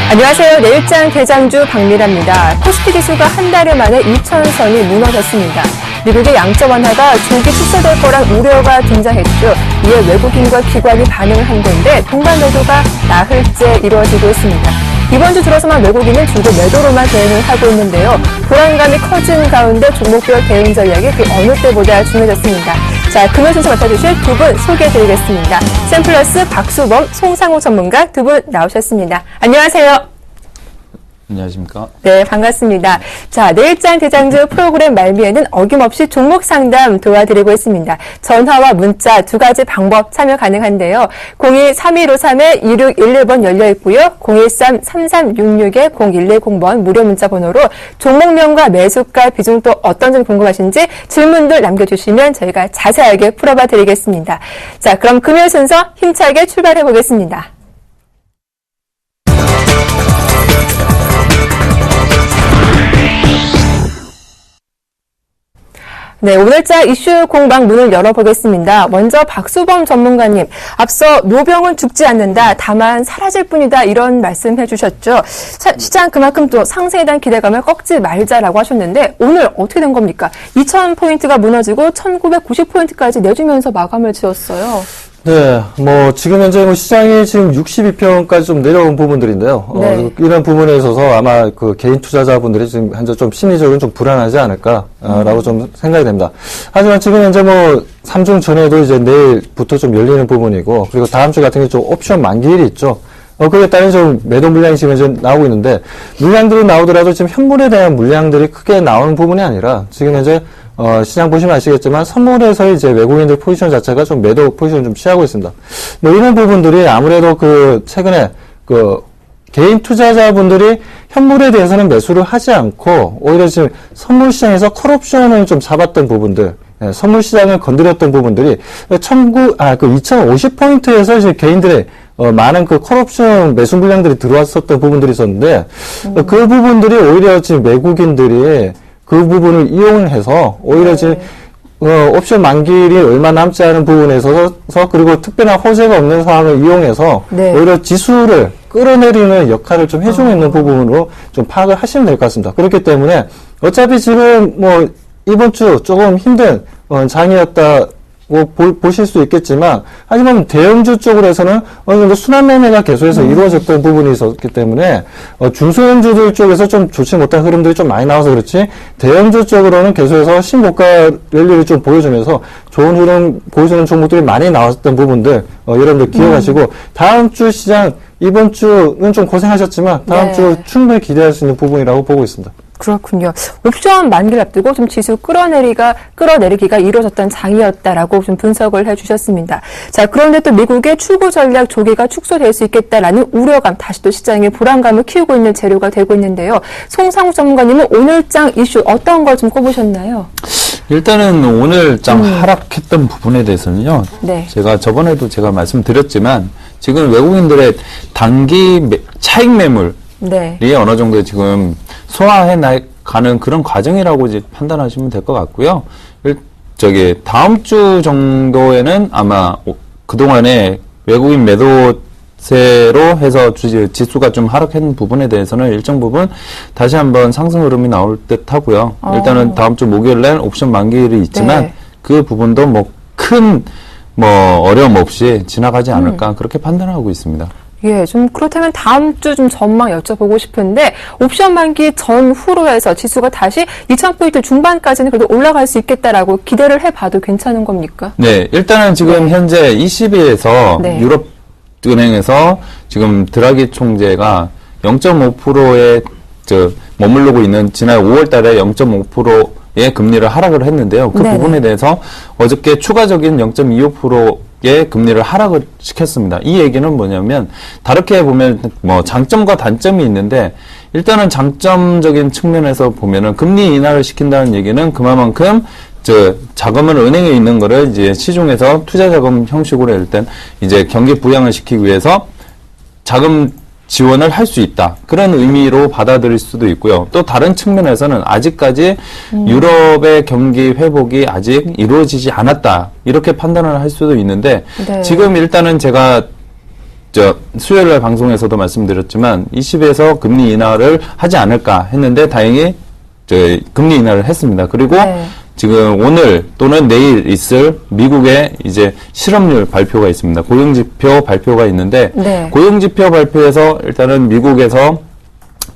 안녕하세요. 내일장 대장주 박미라입니다. 코스피 지수가 한 달 만에 2,000선이 무너졌습니다. 미국의 양적 완화가 조기 축소될 거란 우려가 등장했죠. 이에 외국인과 기관이 반응을 한 건데 동반 매도가 나흘째 이루어지고 있습니다. 이번 주 들어서만 외국인은 주로 매도로만 대응을 하고 있는데요. 불안감이 커진 가운데 종목별 대응 전략이 그 어느 때보다 중요해졌습니다. 자, 금요 순서 맡아주실 두 분 소개해드리겠습니다. 샘플러스 박수범, 송상우 전문가 두 분 나오셨습니다. 안녕하세요. 안녕하십니까? 네, 반갑습니다. 자, 내일장 대장주 프로그램 말미에는 어김없이 종목 상담 도와드리고 있습니다. 전화와 문자 두 가지 방법 참여 가능한데요. 02-3153-2611번 열려 있고요. 013-3366-0110번 무료 문자 번호로 종목명과 매수가 비중 또 어떤 점이 궁금하신지 질문들 남겨주시면 저희가 자세하게 풀어봐 드리겠습니다. 자, 그럼 금요 순서 힘차게 출발해 보겠습니다. 네, 오늘자 이슈 공방 문을 열어보겠습니다. 먼저 박수범 전문가님, 앞서 노병은 죽지 않는다, 다만 사라질 뿐이다 이런 말씀해 주셨죠. 시장 그만큼 또 상승에 대한 기대감을 꺾지 말자라고 하셨는데 오늘 어떻게 된 겁니까? 2,000포인트가 무너지고 1,990포인트까지 내주면서 마감을 지었어요. 네, 지금 현재 시장이 지금 62평까지 좀 내려온 부분들인데요. 네. 이런 부분에 있어서 아마 그 개인 투자자분들이 지금 현재 좀 심리적으로 좀 불안하지 않을까라고 좀 생각이 됩니다. 하지만 지금 현재 3중 전에도 이제 내일부터 좀 열리는 부분이고, 그리고 다음 주 같은 경우 좀 옵션 만기일이 있죠. 그에 따른 좀 매도 물량이 지금 현재 나오고 있는데, 물량들은 나오더라도 지금 현물에 대한 물량들이 크게 나오는 부분이 아니라, 지금 현재 시장 보시면 아시겠지만 선물에서 이제 외국인들 포지션 자체가 좀 매도 포지션 좀 취하고 있습니다. 이런 부분들이 아무래도 최근에 개인 투자자분들이 현물에 대해서는 매수를 하지 않고 오히려 지금 선물 시장에서 콜옵션을 좀 잡았던 부분들, 선물 시장을 건드렸던 부분들이 2,050포인트에서 이제 개인들의 많은 콜옵션 매수 물량들이 들어왔었던 부분들이 있었는데, 그 부분들이 오히려 지금 외국인들이 그 부분을 이용을 해서 오히려 지금 옵션 만기일이 얼마 남지 않은 부분에 있어서 그리고 특별한 호재가 없는 상황을 이용해서 오히려 지수를 끌어내리는 역할을 좀 해주고 있는 부분으로 좀 파악을 하시면 될 것 같습니다. 그렇기 때문에 어차피 지금 이번 주 조금 힘든 장이었다고 보실 수 있겠지만, 하지만 대형주 쪽으로서는 어느 정도 순환 매매가 계속해서 이루어졌던 부분이 있었기 때문에 중소형주들 쪽에서 좀 좋지 못한 흐름들이 좀 많이 나와서 그렇지, 대형주 쪽으로는 계속해서 신고가 랠리를 좀 보여주면서 좋은 흐름 보여주는 종목들이 많이 나왔던 부분들 여러분들 기억하시고, 다음 주 시장, 이번 주는 좀 고생하셨지만 다음 주 충분히 기대할 수 있는 부분이라고 보고 있습니다. 그렇군요. 옵션 만기를 앞두고 좀 지수 끌어내리기가 이루어졌던 장이었다라고 좀 분석을 해주셨습니다. 자, 그런데 또 미국의 출구 전략 조기가 축소될 수 있겠다라는 우려감, 다시 또 시장의 불안감을 키우고 있는 재료가 되고 있는데요. 송상우 전문가님은 오늘장 이슈 어떤 걸 좀 꼽으셨나요? 일단은 오늘장 하락했던 부분에 대해서는요. 네. 저번에도 제가 말씀드렸지만, 지금 외국인들의 단기 차익 매물이 어느 정도 지금 소화해 나가는 그런 과정이라고 이제 판단하시면 될 것 같고요. 다음 주 정도에는 아마 그동안에 외국인 매도세로 해서 지수가 좀 하락한 부분에 대해서는 일정 부분 다시 한번 상승 흐름이 나올 듯 하고요. 일단은 다음 주 목요일 날 옵션 만기일이 있지만 그 부분도 큰 어려움 없이 지나가지 않을까 그렇게 판단하고 있습니다. 예, 좀 그렇다면 다음 주 좀 전망 여쭤보고 싶은데, 옵션 만기 전후로 해서 지수가 다시 2,000포인트 중반까지는 그래도 올라갈 수 있겠다라고 기대를 해봐도 괜찮은 겁니까? 네, 일단은 지금 현재 ECB에서 유럽은행에서 지금 드라기 총재가 0.5%에 머무르고 있는 지난 5월 달에 0.5%의 금리를 하락을 했는데요. 그 부분에 대해서 어저께 추가적인 0.25%의 금리를 하락을 시켰습니다. 이 얘기는 뭐냐면, 다르게 보면 장점과 단점이 있는데, 일단은 장점적인 측면에서 보면은 금리 인하를 시킨다는 얘기는 그만큼 자금은 은행에 있는 거를 이제 시중에서 투자 자금 형식으로 일단 이제 경기 부양을 시키기 위해서 자금 지원을 할 수 있다. 그런 의미로 받아들일 수도 있고요. 또 다른 측면에서는 아직까지 유럽의 경기 회복이 아직 이루어지지 않았다. 이렇게 판단을 할 수도 있는데 네. 지금 일단은 제가 수요일날 방송에서도 말씀드렸지만 20에서 금리 인하를 하지 않을까 했는데 다행히 금리 인하를 했습니다. 그리고 네. 지금 오늘 또는 내일 있을 미국의 이제 실업률 발표가 있습니다. 고용지표 발표가 있는데 네. 고용지표 발표에서 일단은 미국에서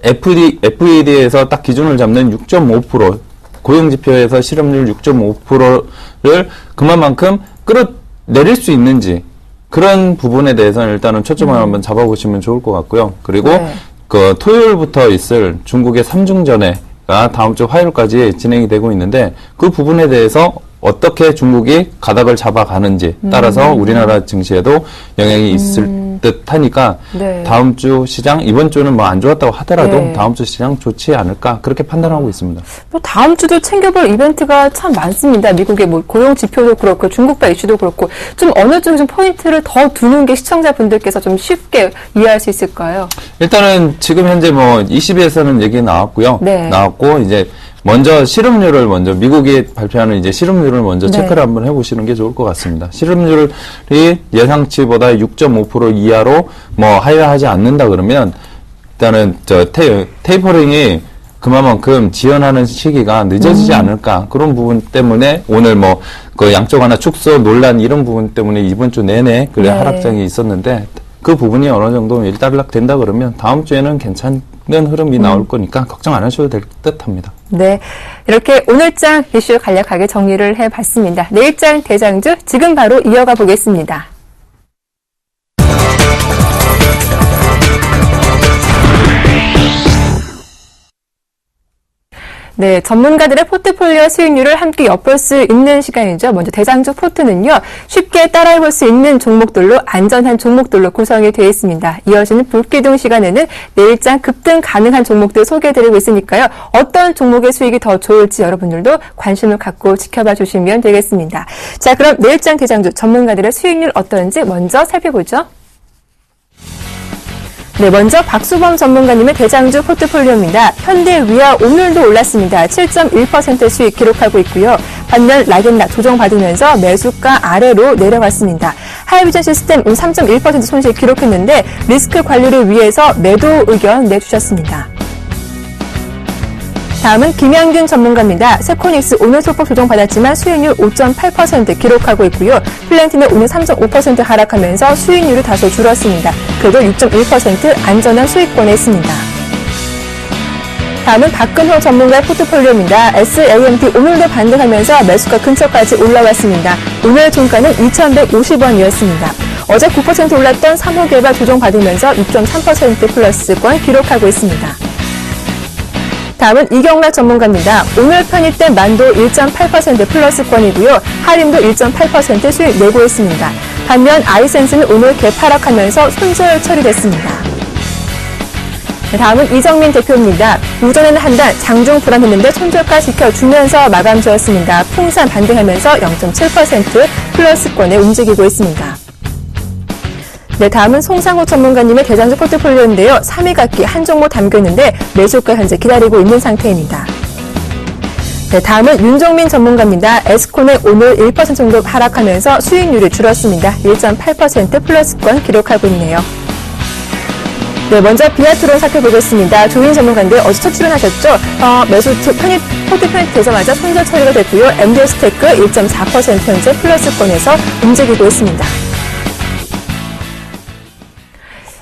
FED에서 딱 기준을 잡는 6.5% 고용지표에서 실업률 6.5%를 그만큼 끌어내릴 수 있는지 그런 부분에 대해서는 일단은 초점을 한번 잡아보시면 좋을 것 같고요. 그리고 네. 그 토요일부터 있을 중국의 3중전에 다음 주 화요일까지 진행이 되고 있는데 그 부분에 대해서 어떻게 중국이 가닥을 잡아가는지 따라서 우리나라 증시에도 영향이 있을 듯 하니까 네. 다음 주 시장 이번 주는 뭐 안 좋았다고 하더라도 네. 다음 주 시장 좋지 않을까 그렇게 판단하고 있습니다. 뭐 다음 주도 챙겨볼 이벤트가 참 많습니다. 미국의 뭐 고용 지표도 그렇고 중국발 이슈도 그렇고 좀 어느 쪽에 좀 포인트를 더 두는 게 시청자분들께서 좀 쉽게 이해할 수 있을까요? 일단은 지금 현재 뭐 20에서는 얘기 나왔고요. 네. 나왔고 이제 먼저 실업률을 먼저 미국이 발표하는 이제 실업률을 먼저 네. 체크를 한번 해보시는 게 좋을 것 같습니다. 실업률이 예상치보다 6.5% 이하로 뭐 하회하지 않는다 그러면 일단은 테이퍼링이 그만큼 지연하는 시기가 늦어지지 않을까 그런 부분 때문에 오늘 뭐 그 양쪽 하나 축소 논란 이런 부분 때문에 이번 주 내내 그래 네. 하락장이 있었는데 그 부분이 어느 정도 일단락 된다 그러면 다음 주에는 괜찮은 흐름이 나올 거니까 걱정 안 하셔도 될 듯합니다. 네, 이렇게 오늘장 이슈 간략하게 정리를 해봤습니다. 내일장 대장주 지금 바로 이어가 보겠습니다. 네, 전문가들의 포트폴리오 수익률을 함께 엿볼 수 있는 시간이죠. 먼저 대장주 포트는요, 쉽게 따라해볼 수 있는 종목들로 안전한 종목들로 구성이 되어 있습니다. 이어지는 불기둥 시간에는 내일장 급등 가능한 종목들 소개해드리고 있으니까요. 어떤 종목의 수익이 더 좋을지 여러분들도 관심을 갖고 지켜봐 주시면 되겠습니다. 자, 그럼 내일장 대장주 전문가들의 수익률 어떤지 먼저 살펴보죠. 네, 먼저 박수범 전문가님의 대장주 포트폴리오입니다. 현대위아 오늘도 올랐습니다. 7.1% 수익 기록하고 있고요. 반면 락앤락 조정받으면서 매수가 아래로 내려갔습니다. 하이비전 시스템 3.1% 손실 기록했는데 리스크 관리를 위해서 매도 의견 내주셨습니다. 다음은 김양균 전문가입니다. 세코닉스 오늘 소폭 조정받았지만 수익률 5.8% 기록하고 있고요. 플랜티는 오늘 3.5% 하락하면서 수익률이 다소 줄었습니다. 그래도 6.1% 안전한 수익권에 있습니다. 다음은 박근호 전문가의 포트폴리오입니다. SAMT 오늘도 반등하면서 매수가 근처까지 올라왔습니다. 오늘 종가는 2,150원이었습니다. 어제 9% 올랐던 3호 개발 조정받으면서 6.3% 플러스권 기록하고 있습니다. 다음은 이경락 전문가입니다. 오늘 편입된 만도 1.8% 플러스권이고요. 하림도 1.8% 수익 내고 있습니다. 반면 아이센스는 오늘 개파락하면서 손절 처리됐습니다. 다음은 이정민 대표입니다. 오전에는 한 달 장중 불안했는데 손절가 지켜주면서 마감 지었습니다. 풍산 반등하면서 0.7% 플러스권에 움직이고 있습니다. 네, 다음은 송상욱 전문가님의 대장주 포트폴리오인데요. 3위 갖기 한 종목 담겨 있는데 매수가 현재 기다리고 있는 상태입니다. 네, 다음은 윤종민 전문가입니다. 에스콘에 오늘 1% 정도 하락하면서 수익률이 줄었습니다. 1.8% 플러스권 기록하고 있네요. 네, 먼저 비아트론 살펴보겠습니다. 조인 전문가인데 어제 첫 출연하셨죠? 매수 포트 편입되자마자 손절 처리가 됐고요. MDS테크 1.4% 현재 플러스권에서 움직이고 있습니다.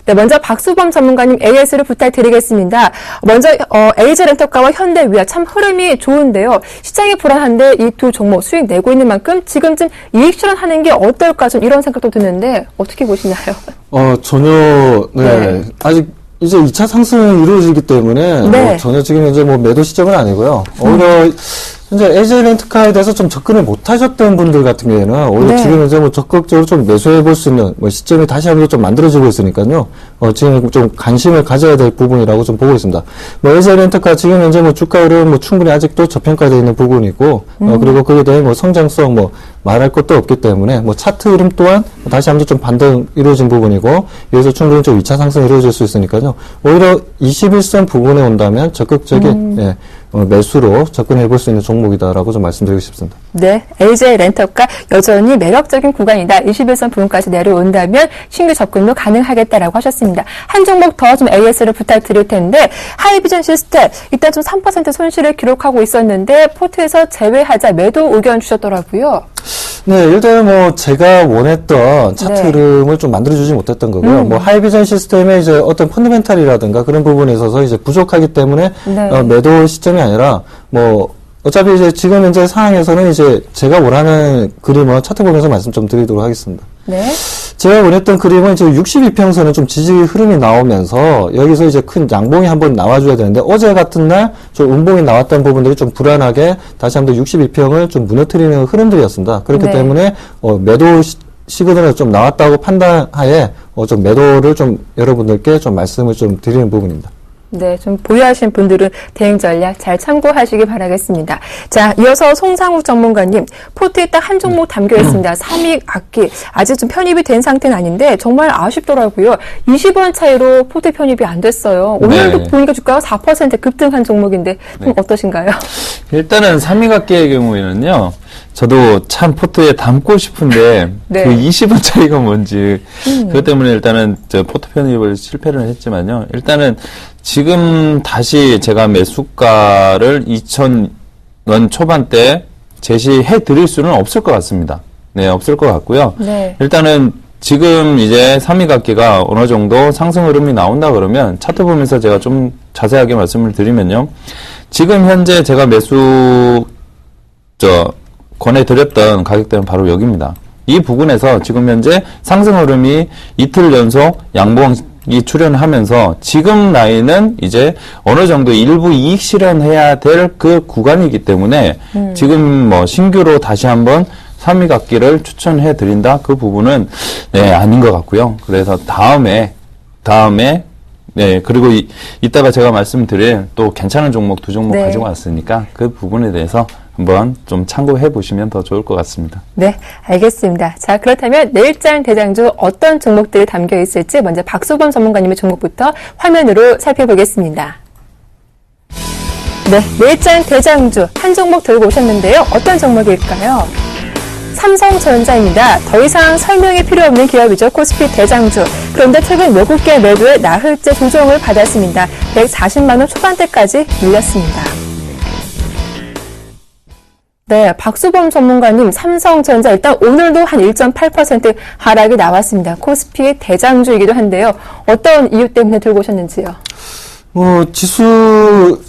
네, 먼저 박수범 전문가님 AS를 부탁드리겠습니다. 먼저 LG렌터카와 현대위아 참 흐름이 좋은데요. 시장이 불안한데 이 두 종목 수익 내고 있는 만큼 지금쯤 이익 실현하는 게 어떨까 좀 이런 생각도 드는데 어떻게 보시나요? 전혀 네. 아직 이제 2차 상승이 이루어지기 때문에 네. 전혀 지금 이제 매도 시점은 아니고요. 오히려 현재 LG 렌트카에 대해서 좀 접근을 못 하셨던 분들 같은 경우에는 오히려 네. 지금 이제 뭐 적극적으로 좀 매수해 볼 수 있는 뭐 시점이 다시 한번 좀 만들어지고 있으니까요. 지금 좀 관심을 가져야 될 부분이라고 좀 보고 있습니다. 뭐 LG 렌트카 지금 현재 뭐 주가 흐름 뭐 충분히 아직도 저평가되어 있는 부분이고, 그리고 그에 대해 뭐 성장성 뭐 말할 것도 없기 때문에 뭐 차트 흐름 또한 다시 한번 좀 반등 이루어진 부분이고, 여기서 충분히 좀 2차 상승이 이루어질 수 있으니까요. 오히려 21선 부분에 온다면 적극적인 예, 매수로 접근해 볼 수 있는 종목이다라고 좀 말씀드리고 싶습니다. 네, LG 렌터카 여전히 매력적인 구간이다. 21선 부분까지 내려온다면 신규 접근도 가능하겠다라고 하셨습니다. 한 종목 더 좀 AS를 부탁드릴 텐데, 하이비전 시스템 일단 좀 3% 손실을 기록하고 있었는데 포트에서 제외하자 매도 의견 주셨더라고요. 네, 일단 뭐 제가 원했던 차트 네. 흐름을 좀 만들어주지 못했던 거고요. 뭐 하이비전 시스템의 이제 어떤 펀더멘탈이라든가 그런 부분에 있어서 이제 부족하기 때문에 네. 매도 시점이 아니라 뭐 어차피 이제 지금 현재 상황에서는 이제 제가 원하는 그림을 차트 보면서 말씀 좀 드리도록 하겠습니다. 네. 제가 원했던 그림은 이제 62평선은 좀 지지 흐름이 나오면서 여기서 이제 큰 양봉이 한번 나와줘야 되는데 어제 같은 날 좀 음봉이 나왔던 부분들이 좀 불안하게 다시 한번 62평을 좀 무너뜨리는 흐름들이었습니다. 그렇기 네. 때문에 매도 시그널이 좀 나왔다고 판단하에 좀 매도를 좀 여러분들께 좀 말씀을 좀 드리는 부분입니다. 네, 좀 보유하신 분들은 대응 전략 잘 참고하시기 바라겠습니다. 자, 이어서 송상욱 전문가님, 포트에 딱 한 종목 담겨 있습니다. 삼익악기. 아직 좀 편입이 된 상태는 아닌데 정말 아쉽더라고요. 20원 차이로 포트 편입이 안 됐어요. 오늘도 네. 보니까 주가가 4% 급등한 종목인데 좀 어떠신가요? 일단은 삼위각계의 경우에는요, 저도 참 포트에 담고 싶은데, 네. 그 20원짜리가 뭔지, 그것 때문에 일단은 저 포트 편입을 실패를 했지만요, 일단은 지금 다시 제가 매수가를 2,000원 초반대 제시해 드릴 수는 없을 것 같습니다. 네, 없을 것 같고요. 네. 일단은 지금 이제 삼위각계가 어느 정도 상승 흐름이 나온다 그러면 차트 보면서 제가 좀 자세하게 말씀을 드리면요. 지금 현재 제가 권해드렸던 가격대는 바로 여기입니다. 이 부분에서 지금 현재 상승 흐름이 이틀 연속 양봉이 출현하면서 지금 라인은 이제 어느 정도 일부 이익 실현해야 될 그 구간이기 때문에 지금 뭐 신규로 다시 한번 삼위각기를 추천해 드린다. 그 부분은 네, 아닌 것 같고요. 그래서 다음에 네, 그리고 이따가 제가 말씀드릴 또 괜찮은 종목 두 종목 네. 가지고 왔으니까 그 부분에 대해서 한번 좀 참고해 보시면 더 좋을 것 같습니다. 네, 알겠습니다. 자, 그렇다면 내일장 대장주 어떤 종목들이 담겨 있을지 먼저 박수범 전문가님의 종목부터 화면으로 살펴보겠습니다. 네, 내일장 대장주 한 종목 들고 오셨는데요. 어떤 종목일까요? 삼성전자입니다. 더 이상 설명이 필요 없는 기업이죠. 코스피 대장주. 그런데 최근 외국계 매도에 나흘째 조정을 받았습니다. 140만 원 초반대까지 밀렸습니다. 네, 박수범 전문가님, 삼성전자 일단 오늘도 한 1.8% 하락이 나왔습니다. 코스피의 대장주이기도 한데요. 어떤 이유 때문에 들고 오셨는지요? 지수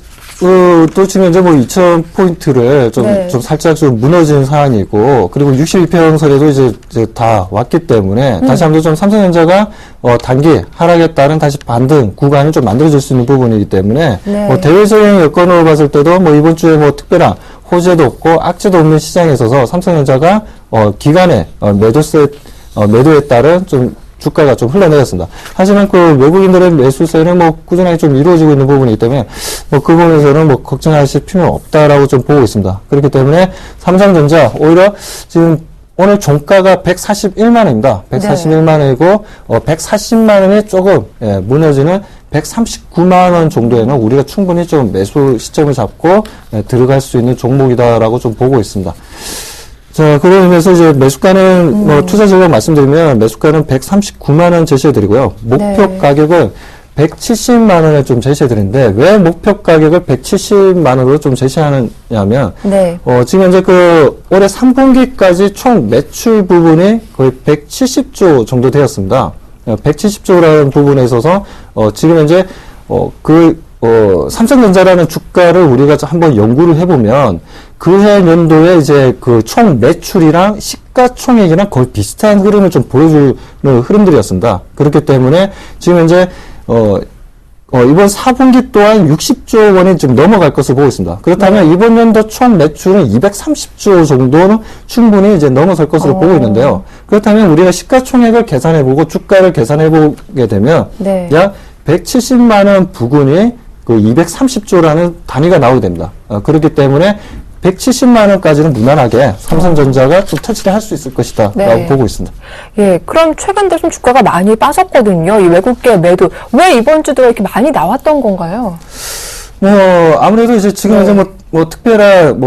또 지금 이제 뭐 2,000포인트를 네. 좀 살짝 좀 무너진 상황이고, 그리고 62평선에도 이제 다 왔기 때문에, 다시 한번 좀 삼성전자가, 단기 하락에 따른 다시 반등 구간을 좀 만들어줄 수 있는 부분이기 때문에, 네. 대외적인 여건으로 봤을 때도 이번 주에 특별한 호재도 없고 악재도 없는 시장에 있어서 삼성전자가, 기간에, 매도에 따른 좀 주가가 좀 흘러내렸습니다. 하지만 그 외국인들의 매수세는 꾸준하게 좀 이루어지고 있는 부분이기 때문에 그 부분에서는 걱정하실 필요는 없다라고 좀 보고 있습니다. 그렇기 때문에 삼성전자 오히려 지금 오늘 종가가 141만 원입니다. 141만 원이고 140만 원이 조금 무너지는 139만 원 정도에는 우리가 충분히 좀 매수 시점을 잡고 들어갈 수 있는 종목이다라고 좀 보고 있습니다. 자, 그로 인해서 이제 매수가는, 투자 전략 말씀드리면, 매수가는 139만 원 제시해드리고요. 목표 네. 가격을 170만 원에 좀 제시해드리는데, 왜 목표 가격을 170만 원으로 좀 제시하느냐면, 네. 지금 현재 올해 3분기까지 총 매출 부분이 거의 170조 정도 되었습니다. 170조라는 부분에 있어서, 지금 현재, 삼성전자라는 주가를 우리가 한번 연구를 해보면 그해 연도에 이제 총 매출이랑 시가총액이랑 거의 비슷한 흐름을 좀 보여주는 흐름들이었습니다. 그렇기 때문에 지금 현재 이번 4분기 또한 60조 원이 좀 넘어갈 것으로 보고 있습니다. 그렇다면 이번 연도 총 매출은 230조 정도는 충분히 이제 넘어설 것으로 보고 있는데요. 그렇다면 우리가 시가총액을 계산해보고 주가를 계산해보게 되면 네. 약 170만 원 부근이 그 230조라는 단위가 나오게 됩니다. 그렇기 때문에 170만 원까지는 무난하게 삼성전자가 좀 터치를 할 수 있을 것이다 네. 라고 보고 있습니다. 예, 그럼 최근 들어 좀 주가가 많이 빠졌거든요. 이 외국계 매도. 왜 이번 주도 이렇게 많이 나왔던 건가요? 아무래도 이제 지금 네. 이제 특별한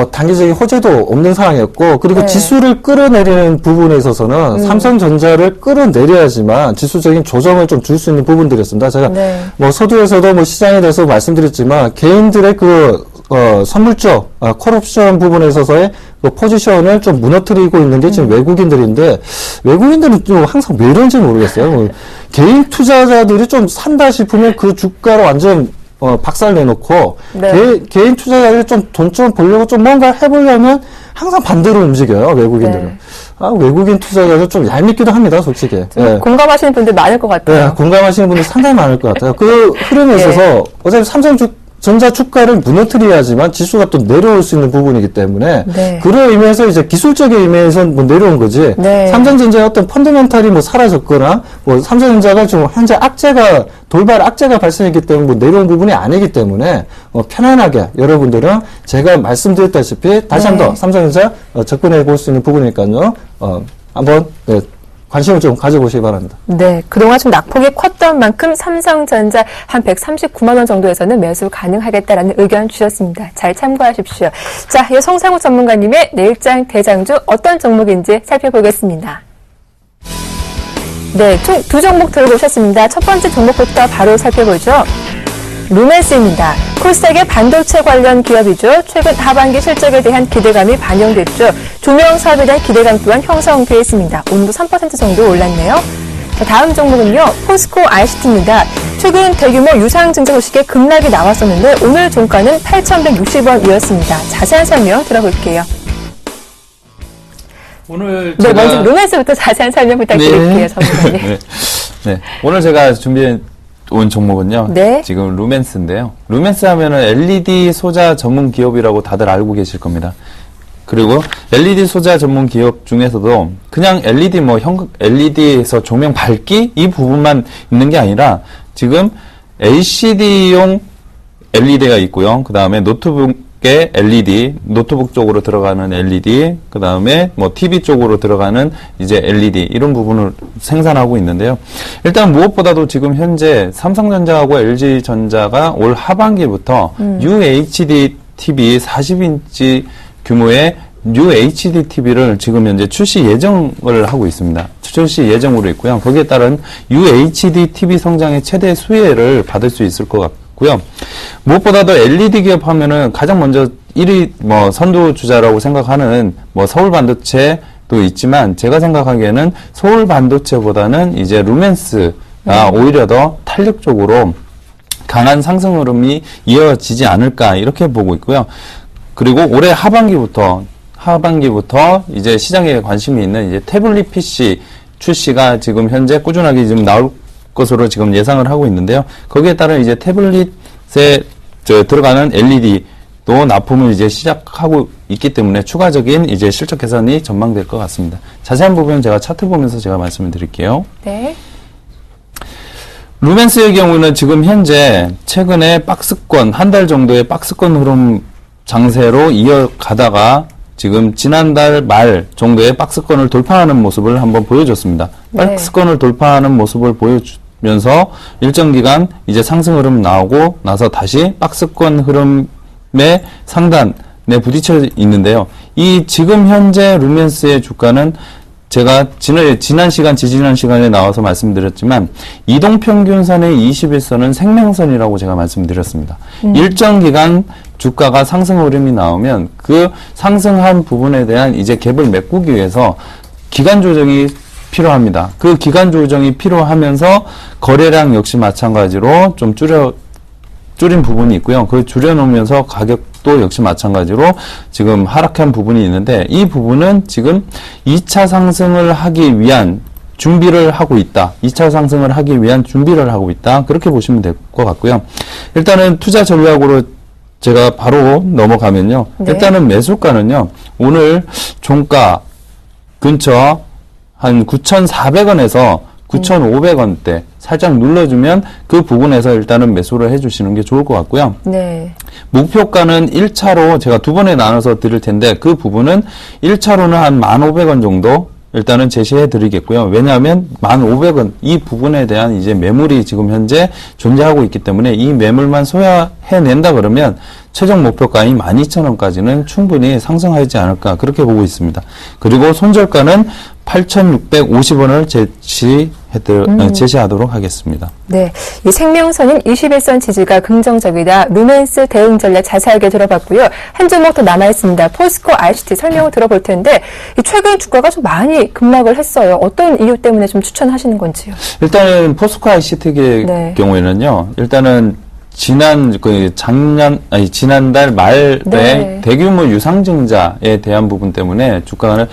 단기적인 호재도 없는 상황이었고, 그리고 네. 지수를 끌어내리는 부분에 있어서는 삼성전자를 끌어내려야지만 지수적인 조정을 좀 줄 수 있는 부분들이었습니다. 제가 네. 서두에서도 시장에 대해서 말씀드렸지만, 개인들의 선물적, 콜옵션 부분에 있어서의 그 포지션을 좀 무너뜨리고 있는 게 지금 외국인들인데, 외국인들은 좀 항상 왜 이런지 모르겠어요. 개인 투자자들이 좀 산다 싶으면 그 주가로 완전 박살 내놓고, 네. 개인 투자자들이 좀 돈 좀 벌려고 좀 뭔가 해보려면 항상 반대로 움직여요, 외국인들은. 네. 외국인 투자자들 좀 얄밉기도 합니다, 솔직히. 예. 공감하시는 분들 많을 것 같아요. 네, 공감하시는 분들 상당히 많을 것 같아요. 그 흐름에 있어서 어차피 삼성전자 주가를 무너뜨려야지만 지수가 또 내려올 수 있는 부분이기 때문에 네. 그런 의미에서 이제 기술적인 의미에서 내려온 거지. 네. 삼성전자의 어떤 펀더멘탈이 사라졌거나 삼성전자가 좀 현재 돌발 악재가 발생했기 때문에 내려온 부분이 아니기 때문에 편안하게 여러분들은 제가 말씀드렸다시피 다시 네. 한번 삼성전자 접근해 볼 수 있는 부분이니까요. 한번 관심을 좀 가져보시기 바랍니다. 네, 그동안 좀 낙폭이 컸던 만큼 삼성전자 한 139만 원 정도에서는 매수 가능하겠다라는 의견 주셨습니다. 잘 참고하십시오. 자, 이 성상우 전문가님의 내일장 대장주 어떤 종목인지 살펴보겠습니다. 네, 총 두 종목 들고 오셨습니다. 첫 번째 종목부터 바로 살펴보죠. 루멘스입니다. 코스닥의 반도체 관련 기업이죠. 최근 하반기 실적에 대한 기대감이 반영됐죠. 조명 사업에 대한 기대감 또한 형성되어 있습니다. 오늘도 3% 정도 올랐네요. 자, 다음 종목은요. 포스코 ICT입니다. 최근 대규모 유상증자 소식에 급락이 나왔었는데 오늘 종가는 8,160원이었습니다. 자세한 설명 들어볼게요. 오늘 네, 먼저 루멘스부터 자세한 설명 부탁드릴게요. 전문가님. 네. 오늘 제가 준비해 온 종목은요. 네. 지금 루멘스인데요. 루멘스 하면은 LED 소자 전문 기업이라고 다들 알고 계실 겁니다. 그리고 LED 소자 전문 기업 중에서도 그냥 LED LED에서 조명 밝기 이 부분만 있는 게 아니라 지금 LCD용 LED가 있고요. 그 다음에 노트북에 LED, 노트북 쪽으로 들어가는 LED, 그 다음에 TV 쪽으로 들어가는 이제 LED, 이런 부분을 생산하고 있는데요. 일단 무엇보다도 지금 현재 삼성전자하고 LG전자가 올 하반기부터 UHD TV 40인치 규모의 UHD TV를 지금 현재 출시 예정을 하고 있습니다. 출시 예정으로 있고요. 거기에 따른 UHD TV 성장의 최대 수혜를 받을 수 있을 것 같고요. 무엇보다도 LED 기업 하면은 가장 먼저 1위 선두주자라고 생각하는 서울 반도체도 있지만 제가 생각하기에는 서울 반도체보다는 이제 루멘스가 오히려 더 탄력적으로 강한 상승 흐름이 이어지지 않을까 이렇게 보고 있고요. 그리고 올해 하반기부터 이제 시장에 관심이 있는 이제 태블릿 PC 출시가 지금 현재 꾸준하게 지금 나올 것으로 지금 예상을 하고 있는데요. 거기에 따른 이제 태블릿에 들어가는 LED도 납품을 이제 시작하고 있기 때문에 추가적인 이제 실적 개선이 전망될 것 같습니다. 자세한 부분은 제가 차트 보면서 제가 말씀을 드릴게요. 네. 루멘스의 경우는 지금 현재 최근에 박스권, 한 달 정도의 박스권 흐름 장세로 이어가다가 지금 지난달 말 정도의 박스권을 돌파하는 모습을 한번 보여줬습니다. 네. 박스권을 돌파하는 모습을 보여주면서 일정 기간 이제 상승 흐름 나오고 나서 다시 박스권 흐름의 상단에 부딪혀 있는데요. 이 지금 현재 루멘스의 주가는 제가 지난 시간에 나와서 말씀드렸지만 이동평균선의 21선은 생명선이라고 제가 말씀드렸습니다. 일정 기간 주가가 상승 흐름이 나오면 그 상승한 부분에 대한 이제 갭을 메꾸기 위해서 기간 조정이 필요합니다. 그 기간 조정이 필요하면서 거래량 역시 마찬가지로 좀 줄인 부분이 있고요. 그걸 줄여놓으면서 가격도 역시 마찬가지로 지금 하락한 부분이 있는데 이 부분은 지금 2차 상승을 하기 위한 준비를 하고 있다. 2차 상승을 하기 위한 준비를 하고 있다. 그렇게 보시면 될 것 같고요. 일단은 투자 전략으로 제가 바로 넘어가면요. 네. 일단은 매수가는요. 오늘 종가 근처 한 9,400원에서 9,500원대 살짝 눌러주면 그 부분에서 일단은 매수를 해주시는 게 좋을 것 같고요. 네. 목표가는 1차로 제가 두 번에 나눠서 드릴 텐데 그 부분은 1차로는 한 1,500원 정도 일단은 제시해 드리겠고요. 왜냐하면 1,500원 이 부분에 대한 이제 매물이 지금 현재 존재하고 있기 때문에 이 매물만 소화해낸다 그러면 최종 목표가인 12,000원까지는 충분히 상승하지 않을까 그렇게 보고 있습니다. 그리고 손절가는 8,650원을 제시하도록 하겠습니다. 네. 이 생명선인 21선 지지가 긍정적이다. 루멘스 대응 전략 자세하게 들어봤고요. 한 종목 더 남아있습니다. 포스코 ICT 설명을 들어볼 텐데, 이 최근 주가가 좀 많이 급락을 했어요. 어떤 이유 때문에 좀 추천하시는 건지요? 일단은 포스코 ICT의 네. 경우에는요. 일단은 지난달 말에 네. 대규모 유상증자에 대한 부분 때문에 주가는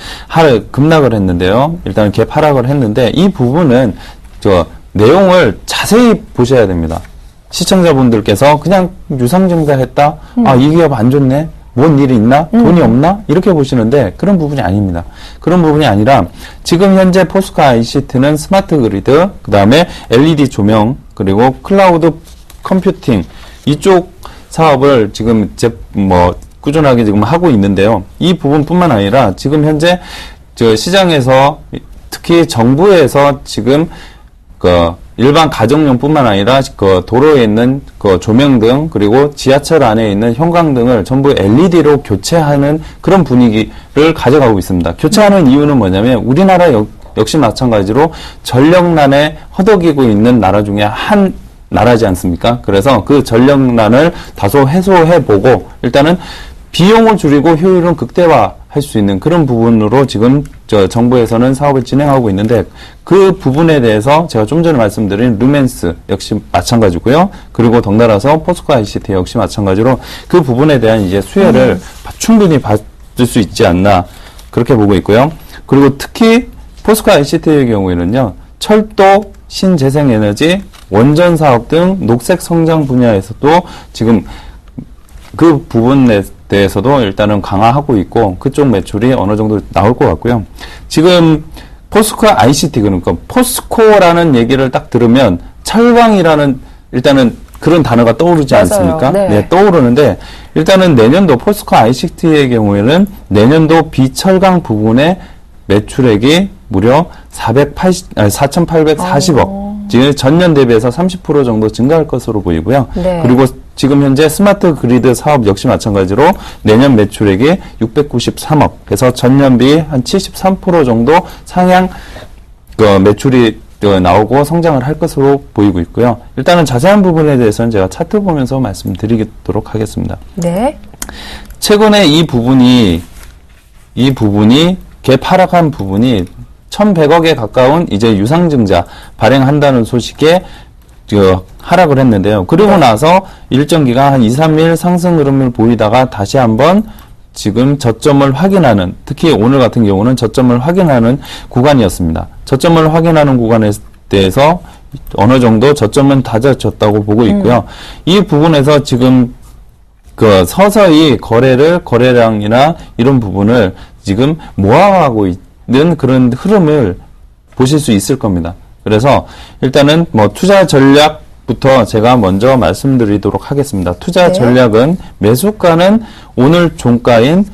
급락을 했는데요. 일단 갭 하락을 했는데 이 부분은 내용을 자세히 보셔야 됩니다. 시청자분들께서 그냥 유상증자했다. 이 기업 안 좋네. 뭔 일이 있나? 돈이 없나? 이렇게 보시는데 그런 부분이 아닙니다. 그런 부분이 아니라 지금 현재 포스코 ICT는 스마트 그리드, 그 다음에 LED 조명, 그리고 클라우드 컴퓨팅 이쪽 사업을 지금 꾸준하게 지금 하고 있는데요. 이 부분뿐만 아니라 지금 현재 시장에서 특히 정부에서 지금 일반 가정용뿐만 아니라 도로에 있는 조명 등 그리고 지하철 안에 있는 형광 등을 전부 LED로 교체하는 그런 분위기를 가져가고 있습니다. 교체하는 이유는 뭐냐면 우리나라 역시 마찬가지로 전력난에 허덕이고 있는 나라 중에 한 나라지 않습니까? 그래서 그 전력난을 다소 해소해보고 일단은 비용을 줄이고 효율은 극대화할 수 있는 그런 부분으로 지금 정부에서는 사업을 진행하고 있는데 그 부분에 대해서 제가 좀 전에 말씀드린 루멘스 역시 마찬가지고요. 그리고 덩달아서 포스코 ICT 역시 마찬가지로 그 부분에 대한 이제 수혜를 충분히 받을 수 있지 않나 그렇게 보고 있고요. 그리고 특히 포스코 ICT의 경우에는요. 철도, 신재생에너지, 원전 사업 등 녹색 성장 분야에서도 지금 그 부분에 대해서도 일단은 강화하고 있고 그쪽 매출이 어느 정도 나올 것 같고요. 지금 포스코 ICT 그러니까 포스코라는 얘기를 딱 들으면 철강이라는 일단은 그런 단어가 떠오르지 맞아요. 않습니까? 네. 떠오르는데 일단은 내년도 포스코 ICT의 경우에는 내년도 비철강 부분의 매출액이 무려 4,840억. 지금 전년 대비해서 30% 정도 증가할 것으로 보이고요. 네. 그리고 지금 현재 스마트 그리드 사업 역시 마찬가지로 내년 매출액이 693억. 그래서 전년비 한 73% 정도 상향 매출이 나오고 성장을 할 것으로 보이고 있고요. 일단은 자세한 부분에 대해서는 제가 차트 보면서 말씀드리도록 하겠습니다. 네. 최근에 이 부분이 갭 하락한 부분이 1,100억에 가까운 이제 유상증자 발행한다는 소식에 하락을 했는데요. 그리고 나서 일정 기간 한 2, 3일 상승 흐름을 보이다가 다시 한번 지금 저점을 확인하는, 특히 오늘 같은 경우는 저점을 확인하는 구간이었습니다. 저점을 확인하는 구간에 대해서 어느 정도 저점은 다져졌다고 보고 있고요. 이 부분에서 지금 서서히 거래량이나 이런 부분을 지금 모아가고 있는 그런 흐름을 보실 수 있을 겁니다. 그래서 일단은 투자 전략부터 제가 먼저 말씀드리도록 하겠습니다. 투자 네. 전략은 매수가는 오늘 종가인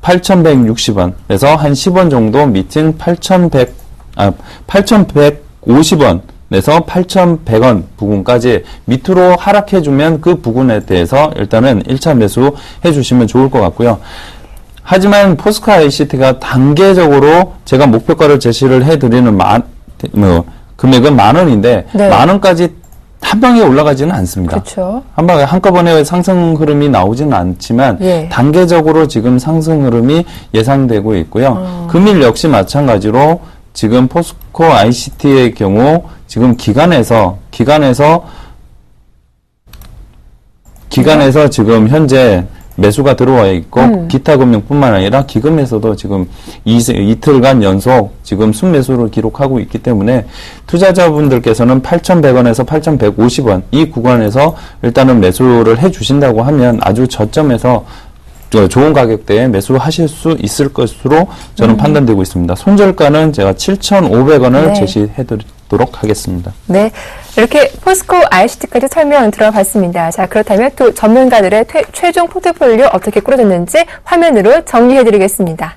8,160원에서 한 10원 정도 밑인 8,150원 에서 8,100원 부분까지 밑으로 하락해주면 그 부분에 대해서 일단은 1차 매수 해주시면 좋을 것 같고요. 하지만 포스코 ICT가 단계적으로 제가 목표가를 제시를 해드리는 금액은 10,000원인데 네. 10,000원까지 한 방에 올라가지는 않습니다. 그렇죠. 한 방에 한꺼번에 상승 흐름이 나오지는 않지만 예. 단계적으로 지금 상승 흐름이 예상되고 있고요. 금일 역시 마찬가지로 지금 포스코 ICT의 경우 지금 기관에서 지금 현재 매수가 들어와 있고 기타 금융뿐만 아니라 기금에서도 지금 이틀간 연속 지금 순매수를 기록하고 있기 때문에 투자자분들께서는 8,100원에서 8,150원 이 구간에서 일단은 매수를 해 주신다고 하면 아주 저점에서 좋은 가격대에 매수하실 수 있을 것으로 저는 판단되고 있습니다. 손절가는 제가 7,500원을 네. 제시해드리도록 하겠습니다. 네. 이렇게 포스코 ICT까지 설명 들어봤습니다. 자, 그렇다면 또 전문가들의 최종 포트폴리오 어떻게 꾸려졌는지 화면으로 정리해드리겠습니다.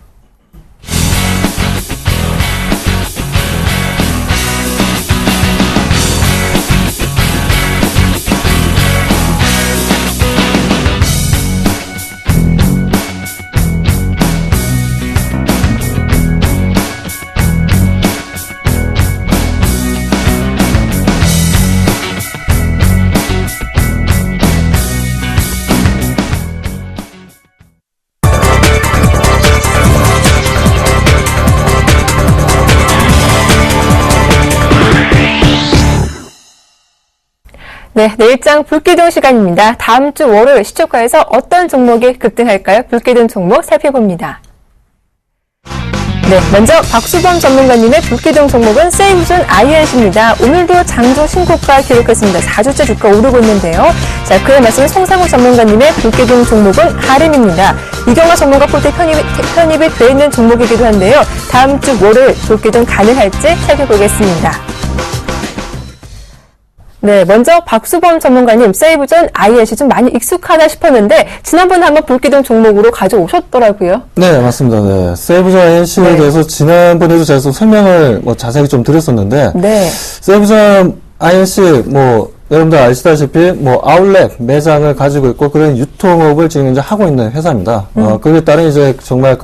네, 내일장 불기둥 시간입니다. 다음 주 월요일 시초가에서 어떤 종목이 급등할까요? 불기둥 종목 살펴봅니다. 네, 먼저 박수범 전문가님의 불기둥 종목은 세이브존 INC입니다. 오늘도 장조 신고가 기록했습니다. 4주째 주가 오르고 있는데요. 자, 그에 맞서는 송상우 전문가님의 불기둥 종목은 하림입니다. 이경화 전문가 포트에 편입이 돼 있는 종목이기도 한데요. 다음 주 월요일 불기둥 가능할지 살펴보겠습니다. 네, 먼저 박수범 전문가님, 세이브존 INC 좀 많이 익숙하다 싶었는데 지난번에 한번 불기둥 종목으로 가져오셨더라고요. 네, 맞습니다. 네. 세이브존 INC에 네. 대해서 지난번에도 제가 좀 설명을 자세히 좀 드렸었는데, 네. 세이브존 INC, 여러분들 아시다시피, 아울렛 매장을 가지고 있고, 그런 유통업을 지금 이제 하고 있는 회사입니다. 그에 따른 이제 정말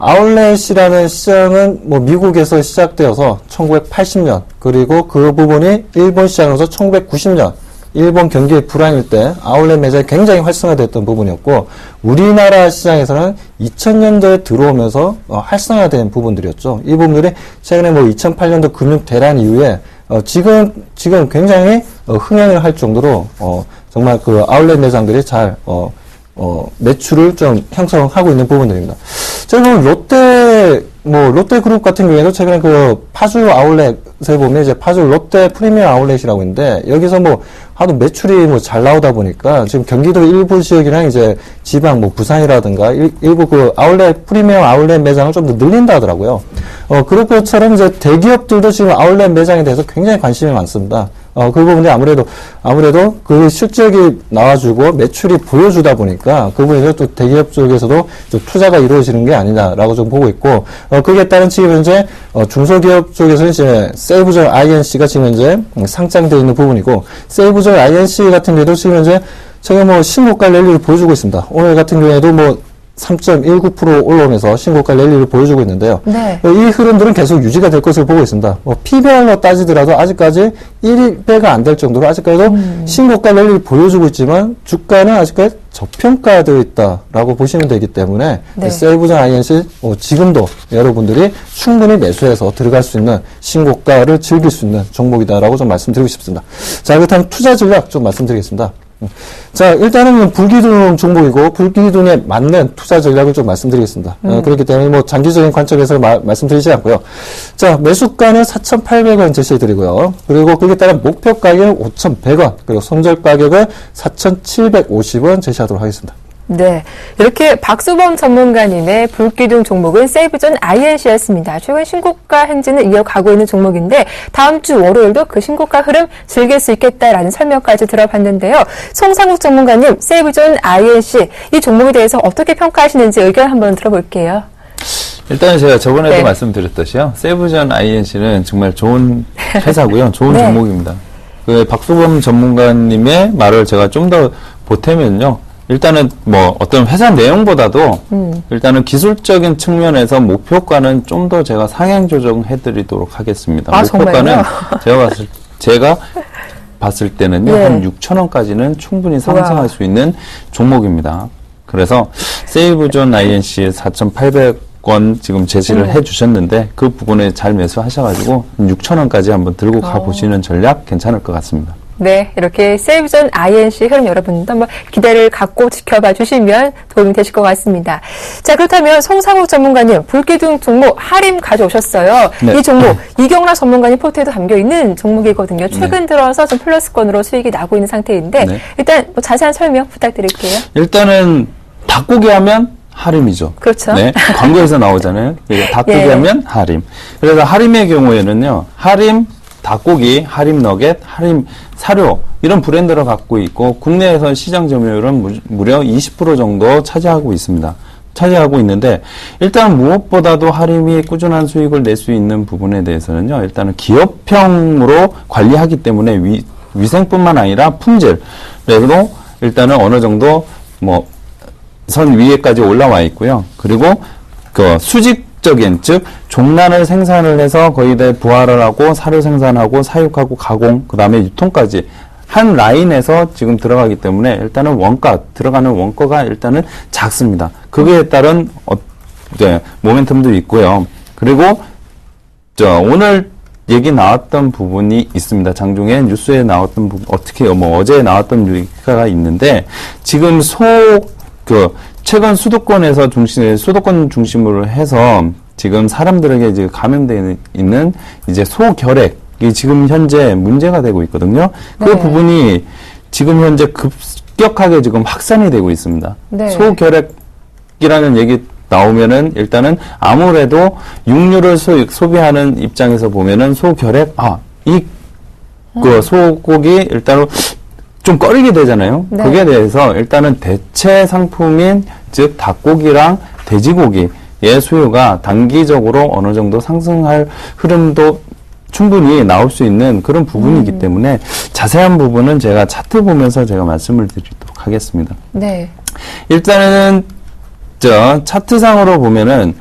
아울렛이라는 시장은 미국에서 시작되어서 1980년, 그리고 그 부분이 일본 시장으로서 1990년, 일본 경기 불황일 때 아울렛 매장이 굉장히 활성화됐던 부분이었고, 우리나라 시장에서는 2000년도에 들어오면서 활성화된 부분들이었죠. 이 부분들이 최근에 2008년도 금융 대란 이후에 지금 굉장히 흥행을 할 정도로 정말 아울렛 매장들이 잘 매출을 좀 형성하고 있는 부분들입니다. 제가 롯데그룹 같은 경우에도 최근에 파주 아울렛에 보면 이제 파주 롯데 프리미엄 아울렛이라고 있는데, 여기서 하도 매출이 잘 나오다 보니까 지금 경기도 일부 지역이랑 이제 지방 부산이라든가 일부 아울렛 프리미엄 아울렛 매장을 좀 더 늘린다 하더라고요. 그럴 것처럼 이제 대기업들도 지금 아울렛 매장에 대해서 굉장히 관심이 많습니다. 그 부분이 아무래도 그 실적이 나와주고 매출이 보여주다 보니까 그 부분에서 또 대기업 쪽에서도 좀 투자가 이루어지는 게 아니냐라고 좀 보고 있고, 그에 따른 지금 현재 중소기업 쪽에서는 이제 세이브존 INC가 지금 현재 상장되어 있는 부분이고, 세이브존 INC 같은 경우도 지금 현재 제가 신고가 랠리를 보여주고 있습니다. 오늘 같은 경우에도 3.19% 올라오면서 신고가 랠리를 보여주고 있는데요. 네. 이 흐름들은 계속 유지가 될 것을 보고 있습니다. PBR로 따지더라도 아직까지 1배가 안 될 정도로 아직까지도 신고가 랠리를 보여주고 있지만 주가는 아직까지 저평가되어 있다라고 보시면 되기 때문에 네. 세이브존 INC 지금도 여러분들이 충분히 매수해서 들어갈 수 있는 신고가를 즐길 수 있는 종목이다라고 좀 말씀드리고 싶습니다. 자, 그렇다면 투자 전략 좀 말씀드리겠습니다. 자, 일단은 불기둥 종목이고 불기둥에 맞는 투자 전략을 좀 말씀드리겠습니다. 그렇기 때문에 장기적인 관점에서 말씀드리지 않고요. 자, 매수가는 4,800원 제시해드리고요. 그리고 거기에 따른 목표 가격 5,100원, 그리고 손절 가격을 4,750원 제시하도록 하겠습니다. 네. 이렇게 박수범 전문가님의 불기둥 종목은 세이브존 INC였습니다. 최근 신고가 행진을 이어가고 있는 종목인데 다음 주 월요일도 그 신고가 흐름 즐길 수 있겠다라는 설명까지 들어봤는데요. 송상욱 전문가님, 세이브존 INC 이 종목에 대해서 어떻게 평가하시는지 의견 한번 들어볼게요. 일단 제가 저번에도 네. 말씀드렸듯이요. 세이브존 INC는 정말 좋은 회사고요. 좋은 네. 종목입니다. 박수범 전문가님의 말을 제가 좀 더 보태면요. 일단은 어떤 회사 내용보다도 일단은 기술적인 측면에서 목표가는 좀 더 제가 상향 조정해드리도록 하겠습니다. 목표가는 제가 봤을 때는요. 네. 한 6,000원까지는 충분히 상승할 수 있는 종목입니다. 그래서 세이브존 INC 4,800원 지금 제시를 해주셨는데 그 부분에 잘 매수하셔가지고 6,000원까지 한번 들고 가보시는 전략 괜찮을 것 같습니다. 네, 이렇게 세이브존 INC 흐름 여러분도 한번 기대를 갖고 지켜봐 주시면 도움이 되실 것 같습니다. 자, 그렇다면 송상욱 전문가님, 불기둥 종목 하림 가져오셨어요. 네. 이 종목 이경락 전문가님 포트에도 담겨있는 종목이거든요. 최근 들어서 좀 플러스권으로 수익이 나고 있는 상태인데 네. 일단 뭐 자세한 설명 부탁드릴게요. 일단은 닭고기 하면 하림이죠. 그렇죠. 네, 광고에서 나오잖아요. 닭고기 예. 하면 하림. 그래서 하림의 경우에는요, 하림 닭고기, 하림 너겟, 하림 사료 이런 브랜드를 갖고 있고 국내에서 시장 점유율은 무려 20% 정도 차지하고 있습니다. 차지하고 있는데 일단 무엇보다도 하림이 꾸준한 수익을 낼 수 있는 부분에 대해서는요, 일단은 기업형으로 관리하기 때문에 위생뿐만 아니라 품질로 일단은 어느 정도 선 위에까지 올라와 있고요. 그리고 그 수직적인, 즉 종란을 생산을 해서 거의 다 부화를 하고 사료 생산하고 사육하고 가공, 그 다음에 유통까지 한 라인에서 지금 들어가기 때문에 일단은 들어가는 원가가 일단은 작습니다. 그거에 따른 모멘텀도 있고요. 그리고 오늘 얘기 나왔던 부분이 있습니다. 장중에 뉴스에 나왔던 부분, 어제 나왔던 얘기가 있는데, 지금 최근 수도권 중심으로 해서 지금 사람들에게 이제 감염되어 있는 이제 소결핵이 지금 현재 문제가 되고 있거든요. 그 네. 부분이 지금 현재 급격하게 지금 확산이 되고 있습니다. 네. 소결핵이라는 얘기 나오면은 일단은 아무래도 육류를 소비하는 입장에서 보면은 소결핵, 소고기 일단은 좀 꺼리게 되잖아요. 네. 그게 대해서 일단은 대체 상품인 즉 닭고기랑 돼지고기의 수요가 단기적으로 어느 정도 상승할 흐름도 충분히 나올 수 있는 그런 부분이기 때문에 자세한 부분은 제가 차트 보면서 제가 말씀을 드리도록 하겠습니다. 네. 일단은 차트상으로 보면은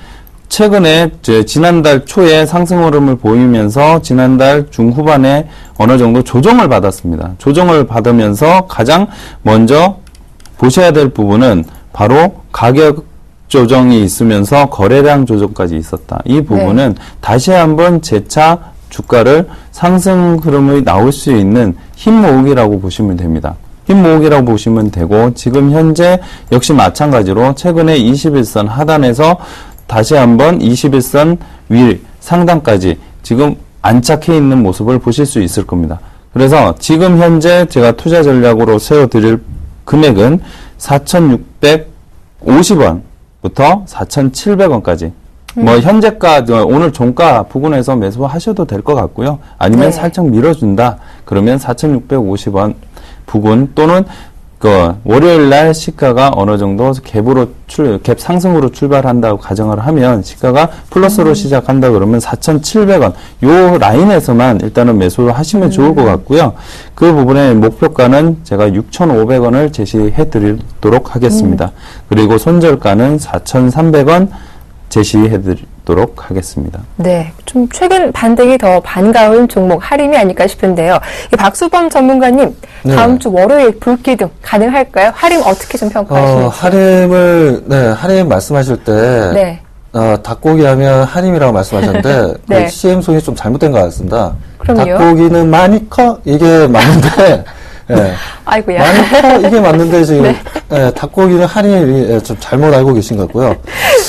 최근에 지난달 초에 상승 흐름을 보이면서 지난달 중후반에 어느 정도 조정을 받았습니다. 조정을 받으면서 가장 먼저 보셔야 될 부분은 바로 가격 조정이 있으면서 거래량 조정까지 있었다. 이 부분은 다시 한번 재차 주가를 상승 흐름이 나올 수 있는 힘 모으기라고 보시면 됩니다. 힘 모으기라고 보시면 되고, 지금 현재 역시 마찬가지로 최근에 21선 하단에서 다시 한번 21선 위 상단까지 지금 안착해 있는 모습을 보실 수 있을 겁니다. 그래서 지금 현재 제가 투자 전략으로 세워드릴 금액은 4,650원부터 4,700원까지 현재가 오늘 종가 부근에서 매수하셔도 될 것 같고요. 아니면 네. 살짝 밀어준다 그러면 4,650원 부근 또는 월요일 날 시가가 어느 정도 갭 상승으로 출발한다고 가정을 하면 시가가 플러스로 시작한다 그러면 4,700원 요 라인에서만 일단은 매수를 하시면 좋을 것 같고요. 그 부분의 목표가는 제가 6,500원을 제시해 드리도록 하겠습니다. 그리고 손절가는 4,300원 제시해 드리도록 하겠습니다. 네, 좀 최근 반등이 더 반가운 종목 하림이 아닐까 싶은데요. 이 박수범 전문가님, 다음 주 월요일 불기둥 가능할까요? 하림 어떻게 좀 평가하시나요? 하림 말씀하실 때, 닭고기 하면 하림이라고 말씀하셨는데, 네. 그 CM송이 좀 잘못된 것 같습니다. 그럼요. 닭고기는 많이 커? 이게 맞는데, 아이고야. 많이 커? 이게 맞는데, 지금, 닭고기는 하림이 좀 잘못 알고 계신 것 같고요.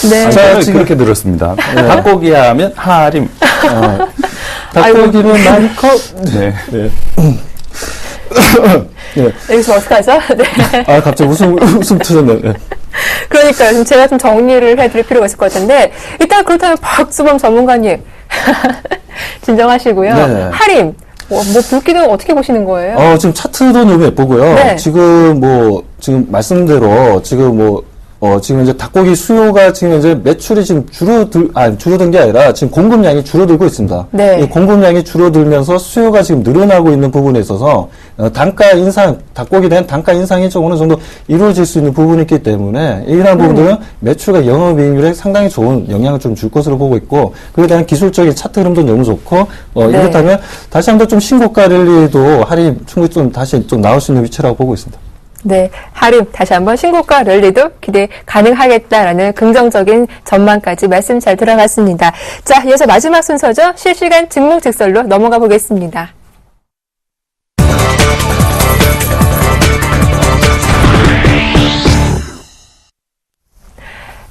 네. 저는 그렇게 들었습니다. 닭고기 하면 하림. 닭고기는 많이 커? 네. 여기서 어떡하죠? 네. 갑자기 웃음 터졌네. 그러니까요. 좀 제가 좀 정리를 해드릴 필요가 있을 것 같은데, 일단 그렇다면 박수범 전문가님, 진정하시고요. 네. 하림, 불기둥 어떻게 보시는 거예요? 지금 차트도 너무 예쁘고요. 네. 지금 지금 말씀대로, 지금 이제 닭고기 수요가 지금 이제 매출이 지금 줄어든 게 아니라 지금 공급량이 줄어들고 있습니다. 네. 이 공급량이 줄어들면서 수요가 지금 늘어나고 있는 부분에 있어서 단가 인상, 닭고기에 대한 단가 인상이 좀 어느 정도 이루어질 수 있는 부분이 있기 때문에 이러한 부분들은 매출과 영업이익률에 상당히 좋은 영향을 좀 줄 것으로 보고 있고, 그에 대한 기술적인 차트 흐름도 너무 좋고, 이렇다면 다시 한번 좀 신고가 랠리도 할인 충분히 좀 다시 좀 나올 수 있는 위치라고 보고 있습니다. 네, 하림 다시 한번 신고가 랠리도 기대 가능하겠다라는 긍정적인 전망까지 말씀 잘 들어갔습니다. 자, 이어서 마지막 순서죠. 실시간 증목즉설로 넘어가 보겠습니다.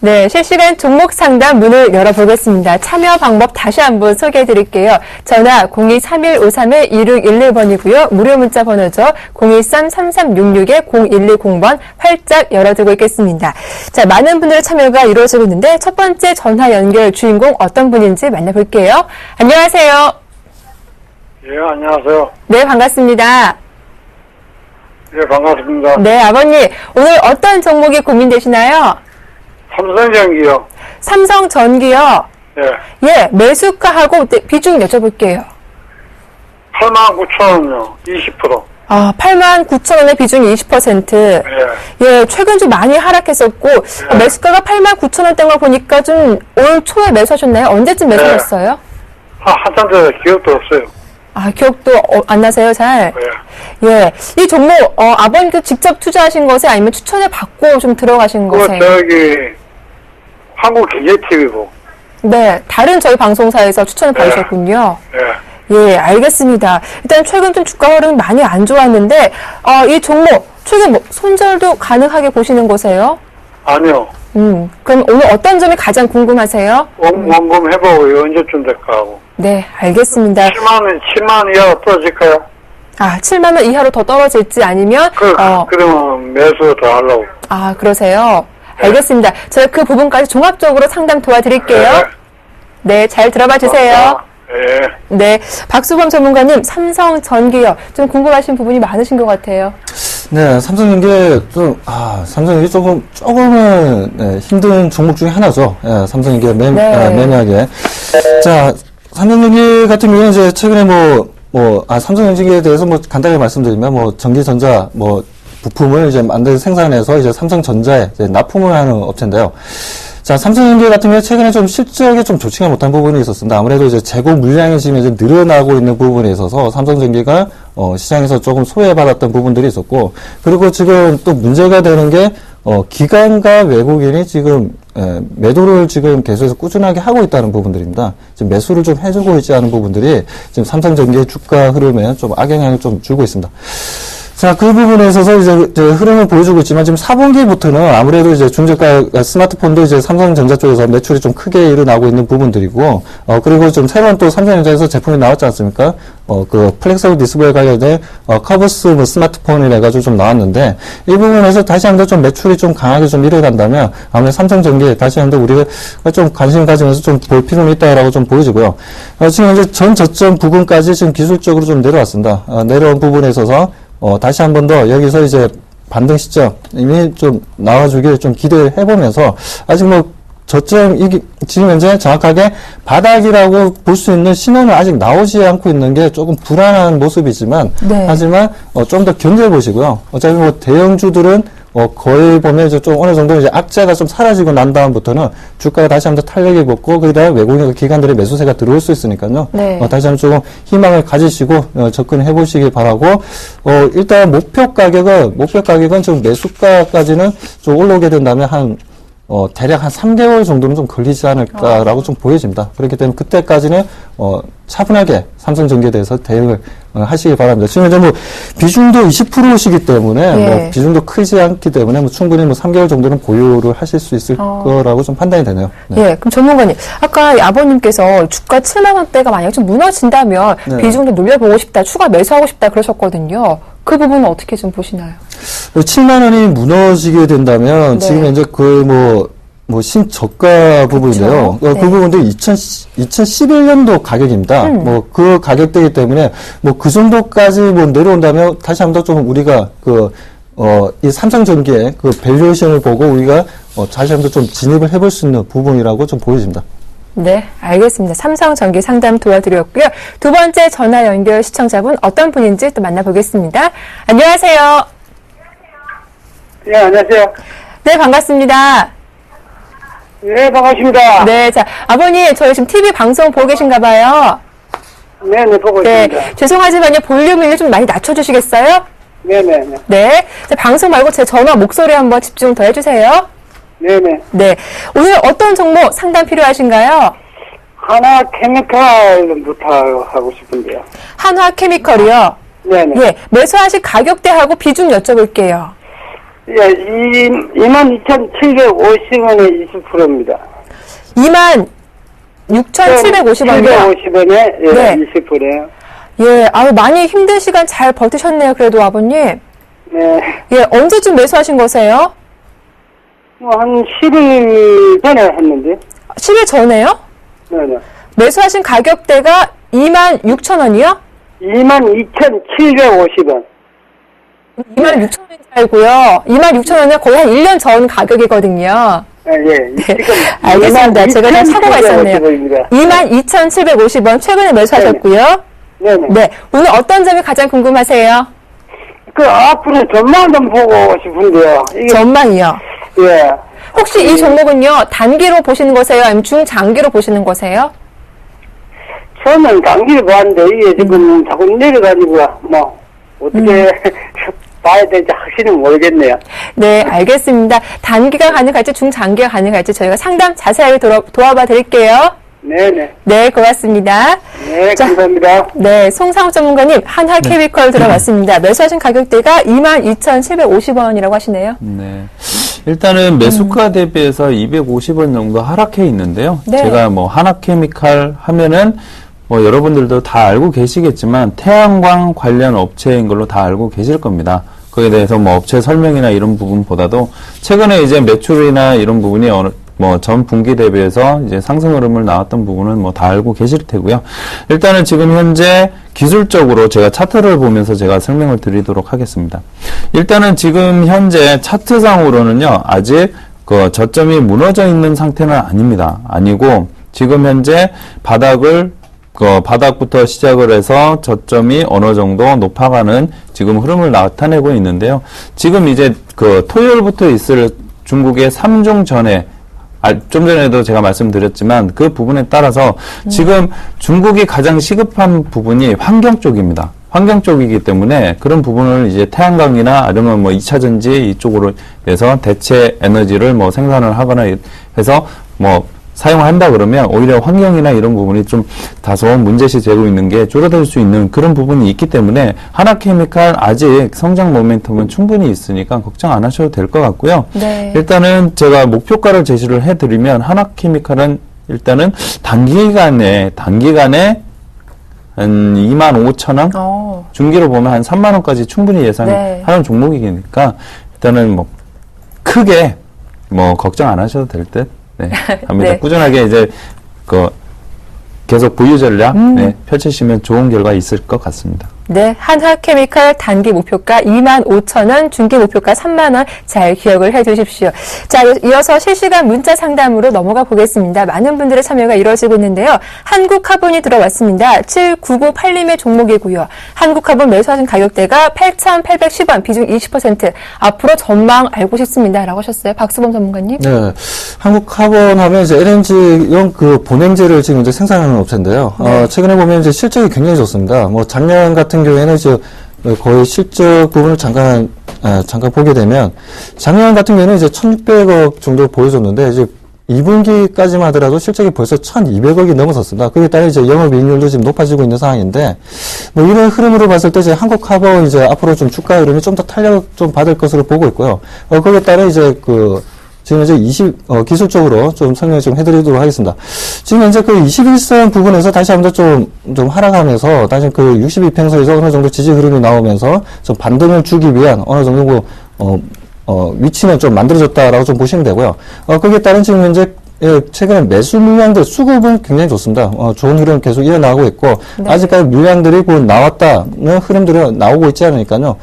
네, 실시간 종목 상담 문을 열어보겠습니다. 참여 방법 다시 한번 소개해 드릴게요. 전화 023153-2611번이고요. 무료 문자 번호죠. 013-3366-0120번 활짝 열어두고 있겠습니다. 자, 많은 분들의 참여가 이루어지고 있는데 첫 번째 전화 연결 주인공 어떤 분인지 만나볼게요. 안녕하세요. 예, 안녕하세요. 네, 반갑습니다. 예, 반갑습니다. 네, 아버님. 오늘 어떤 종목이 고민되시나요? 삼성전기요. 삼성전기요. 예, 예, 매수가하고 비중 여쭤볼게요. 89,000원요. 20%. 아, 89,000원의 비중이 20%. 예, 예, 최근 좀 많이 하락했었고, 매수가가 89,000원대인 걸 보니까 좀 올 초에 매수하셨나요? 언제쯤 매수하셨어요? 한참 전에 기억도 없어요. 아, 기억도 안 나세요, 잘? 예. 예. 이 종목, 아버님도 직접 투자하신 것에 아니면 추천을 받고 좀 들어가신 그거 것에? 한국경제TV고. 네, 다른 저희 방송사에서 추천을 네. 받으셨군요. 예. 예, 알겠습니다. 일단 최근 좀 주가 흐름이 많이 안 좋았는데, 이 종목, 최근 뭐 손절도 가능하게 보시는 거세요? 아니요. 그럼 오늘 어떤 점이 가장 궁금하세요? 원금 해보고 언제쯤 될까 하고. 네, 알겠습니다. 7만 이하로 떨어질까요? 아, 7만 원 이하로 더 떨어질지 아니면, 그러면 매수 더 하려고. 아, 그러세요? 알겠습니다. 저희 그 부분까지 종합적으로 상담 도와드릴게요. 네, 잘 들어봐 주세요. 예. 네, 박수범 전문가님, 삼성전기요. 좀 궁금하신 부분이 많으신 것 같아요. 네, 삼성전기 삼성전기 조금은 네, 힘든 종목 중에 하나죠. 예, 삼성전기 매매하게. 자, 삼성전기 같은 경우는 이제 최근에 삼성전기에 대해서 간단하게 말씀드리면 전기전자 부품을 이제 생산해서 이제 삼성전자에 이제 납품을 하는 업체인데요. 자, 삼성전기 같은 경우에 최근에 좀 실적이 좀 좋지가 못한 부분이 있었습니다. 아무래도 이제 재고 물량이 지금 이제 늘어나고 있는 부분에 있어서 삼성전기가 시장에서 조금 소외받았던 부분들이 있었고, 그리고 지금 또 문제가 되는 게 기관과 외국인이 지금 매도를 지금 계속해서 꾸준하게 하고 있다는 부분들입니다. 지금 매수를 좀 해주고 있지 않은 부분들이 지금 삼성전기의 주가 흐름에 좀 악영향을 좀 주고 있습니다. 자, 그 부분에 있어서 이제 흐름을 보여주고 있지만 지금 4분기부터는 아무래도 이제 중저가 스마트폰도 이제 삼성전자 쪽에서 매출이 좀 크게 일어나고 있는 부분들이고, 그리고 좀 새로운 또 삼성전자에서 제품이 나왔지 않습니까? 그 플렉서블 디스플레이 관련된 커브스 스마트폰이라 해가지고 좀 나왔는데, 이 부분에서 다시 한번 좀 매출이 좀 강하게 좀 일어난다면 아무래도 삼성전기에 다시 한번 우리가 좀 관심 가지면서 좀 볼 필요는 있다라고 좀 보여지고요. 지금 이제 전 저점 부분까지 지금 기술적으로 좀 내려왔습니다. 내려온 부분에 있어서 다시 한 번 더 여기서 이제 반등 시점이 좀 나와주길 좀 기대를 해보면서 아직 지금 현재 정확하게 바닥이라고 볼 수 있는 신호는 아직 나오지 않고 있는 게 조금 불안한 모습이지만, 네. 하지만 좀 더 견뎌 보시고요. 어차피 대형주들은 거의 보면 이제 좀 어느 정도 이제 악재가 좀 사라지고 난 다음부터는 주가가 다시 한번 탄력이 붙고, 그다음에 외국인 기관들의 매수세가 들어올 수 있으니까요. 네. 다시 한번 조금 희망을 가지시고 접근해 보시기 바라고, 일단 목표 가격은 좀 매수가까지는 좀 올라오게 된다면 대략 한 3개월 정도는 좀 걸리지 않을까라고 좀 보여집니다. 그렇기 때문에 그때까지는 차분하게 삼성전기에 대해서 대응을 하시기 바랍니다. 지금 이제 비중도 20%시기 때문에 예. 비중도 크지 않기 때문에 충분히 3개월 정도는 보유를 하실 수 있을 거라고 좀 판단이 되네요. 네. 예, 그럼 전문가님, 아까 아버님께서 주가 7만 원대가 만약 좀 무너진다면 네. 비중도 늘려보고 싶다, 추가 매수하고 싶다 그러셨거든요. 그 부분은 어떻게 좀 보시나요? 7만 원이 무너지게 된다면 네. 지금 현재 신저가 부분인데요. 그렇죠. 그 네. 부분도 2011년도 가격입니다. 그 가격대이기 때문에 그 정도까지 내려온다면 다시 한번 좀 우리가 이 삼성전기의 그 밸류에이션을 보고 우리가 다시 한번 좀 진입을 해볼 수 있는 부분이라고 좀 보여집니다. 네, 알겠습니다. 삼성전기 상담 도와드렸고요. 두 번째 전화 연결 시청자분 어떤 분인지 또 만나보겠습니다. 안녕하세요. 예, 안녕하세요. 네, 반갑습니다. 예, 반갑습니다. 네, 자, 아버님, 저희 지금 TV 방송 보고 계신가 봐요. 네, 보고 있습니다. 네, 죄송하지만요, 볼륨을 좀 많이 낮춰주시겠어요? 네네. 네, 자, 방송 말고 제 전화 목소리 한번 집중 더 해주세요. 네네. 네, 오늘 어떤 종목 상담 필요하신가요? 하나 케미칼부터 하고 싶은데요. 한화케미컬이요. 네네. 예, 매수하실 가격대하고 비중 여쭤볼게요. 예, 22,750원에 20%입니다. 26,750원이요? 750원에 예, 네. 20%예요. 예, 아유, 많이 힘든 시간 잘 버티셨네요, 그래도 아버님. 네. 예, 언제쯤 매수하신 거세요? 한 10일 전에 했는데. 10일 전에요? 네네. 매수하신 가격대가 26,000원이요? 22,750원. 26,000원짜리고요. 26,000원이 거의 한 1년 전 가격이거든요. 예, 예. 지금 알겠습니다. 제가 다 사고가 있었네요. 22,750원입니다. 22,750원 최근에 매수하셨고요. 네네. 네, 오늘 어떤 점이 가장 궁금하세요? 그 앞으로 전망 좀 보고 싶은데요. 이게, 전망이요. 예. 혹시 이 종목은요, 단기로 보시는 거세요? 아니면 중장기로 보시는 거세요? 저는 단기를 봤는데 이게 지금 자꾸 내려가지고 뭐 어떻게 봐야 될지 확실히 모르겠네요. 네, 알겠습니다. 단기가 가능할지 중장기가 가능할지 저희가 상담 자세하게 도와봐 드릴게요. 네네. 네, 고맙습니다. 네, 자, 감사합니다. 네, 송상욱 전문가님, 한화케미컬 들어봤습니다. 매수하신 가격대가 22,750원이라고 하시네요. 네. 일단은 매수가 대비해서 250원 정도 하락해 있는데요. 네. 제가 뭐 하나케미칼 하면은 뭐 여러분들도 다 알고 계시겠지만 태양광 관련 업체인 걸로 다 알고 계실 겁니다. 거기에 대해서 뭐 업체 설명이나 이런 부분보다도 최근에 이제 매출이나 이런 부분이 뭐 전 분기 대비해서 이제 상승 흐름을 나왔던 부분은 뭐 다 알고 계실 테고요. 일단은 지금 현재 기술적으로 제가 차트를 보면서 제가 설명을 드리도록 하겠습니다. 일단은 지금 현재 차트상으로는요, 아직 그 저점이 무너져 있는 상태는 아닙니다. 아니고 지금 현재 바닥부터 시작을 해서 저점이 어느 정도 높아가는 지금 흐름을 나타내고 있는데요. 지금 이제 그 토요일부터 있을 중국의 3중 전에 좀 전에도 제가 말씀드렸지만 그 부분에 따라서 지금 중국이 가장 시급한 부분이 환경 쪽입니다. 환경 쪽이기 때문에 그런 부분을 이제 태양광이나 아니면 뭐 2차 전지 이쪽으로 해서 대체 에너지를 뭐 생산을 하거나 해서 뭐 사용한다 그러면 오히려 환경이나 이런 부분이 좀 다소 문제시 되고 있는 게 줄어들 수 있는 그런 부분이 있기 때문에 하나케미칼 아직 성장 모멘텀은 충분히 있으니까 걱정 안 하셔도 될 것 같고요. 네. 일단은 제가 목표가를 제시를 해드리면 하나케미칼은 일단은 단기간에 한 25,000원? 중기로 보면 한 3만원까지 충분히 예상하는 네. 종목이니까 일단은 뭐 크게 뭐 걱정 안 하셔도 될 듯. 네, 합니다. 네. 꾸준하게 이제 계속 보유 전략 네, 펼치시면 좋은 결과 있을 것 같습니다. 네, 한화케미칼 단기 목표가 25,000원, 중기 목표가 3만원 잘 기억을 해두십시오. 자, 이어서 실시간 문자 상담으로 넘어가 보겠습니다. 많은 분들의 참여가 이루어지고 있는데요. 한국카본이 들어왔습니다. 7998님의 종목이고요. 한국카본 매수하신 가격대가 8,810원, 비중 20%. 앞으로 전망 알고 싶습니다. 라고 하셨어요. 박수범 전문가님. 네. 한국카본 하면 이제 LNG용 그 보냉제를 지금 이제 생산하는 업체인데요. 최근에 보면 이제 실적이 굉장히 좋습니다. 뭐 작년 같은 경우에는 이제 거의 실적 부분을 잠깐 보게 되면 작년 같은 경우에는 이제 1,600억 정도 보여줬는데 이제 2분기까지만 하더라도 실적이 벌써 1,200억이 넘어섰습니다. 그에 따라 이제 영업이익률도 지금 높아지고 있는 상황인데 뭐 이런 흐름으로 봤을 때 이제 한국카본 이제 앞으로 좀 주가 흐름이 좀 더 탄력 좀 받을 것으로 보고 있고요. 거기에 따라 이제 지금 이제 기술적으로 좀 설명 좀 해드리도록 하겠습니다. 지금 현재 그 21선 부분에서 다시 한번 좀 하락하면서 다시 그 62평선에서 어느 정도 지지 흐름이 나오면서 좀 반등을 주기 위한 어느 정도 위치는 좀 만들어졌다라고 좀 보시면 되고요. 거기에 따른 지금 현재 최근에 매수 물량들 수급은 굉장히 좋습니다. 좋은 흐름 계속 이어나가고 있고 네. 아직까지 물량들이 곧 나왔다는 흐름들이 나오고 있지 않으니까요.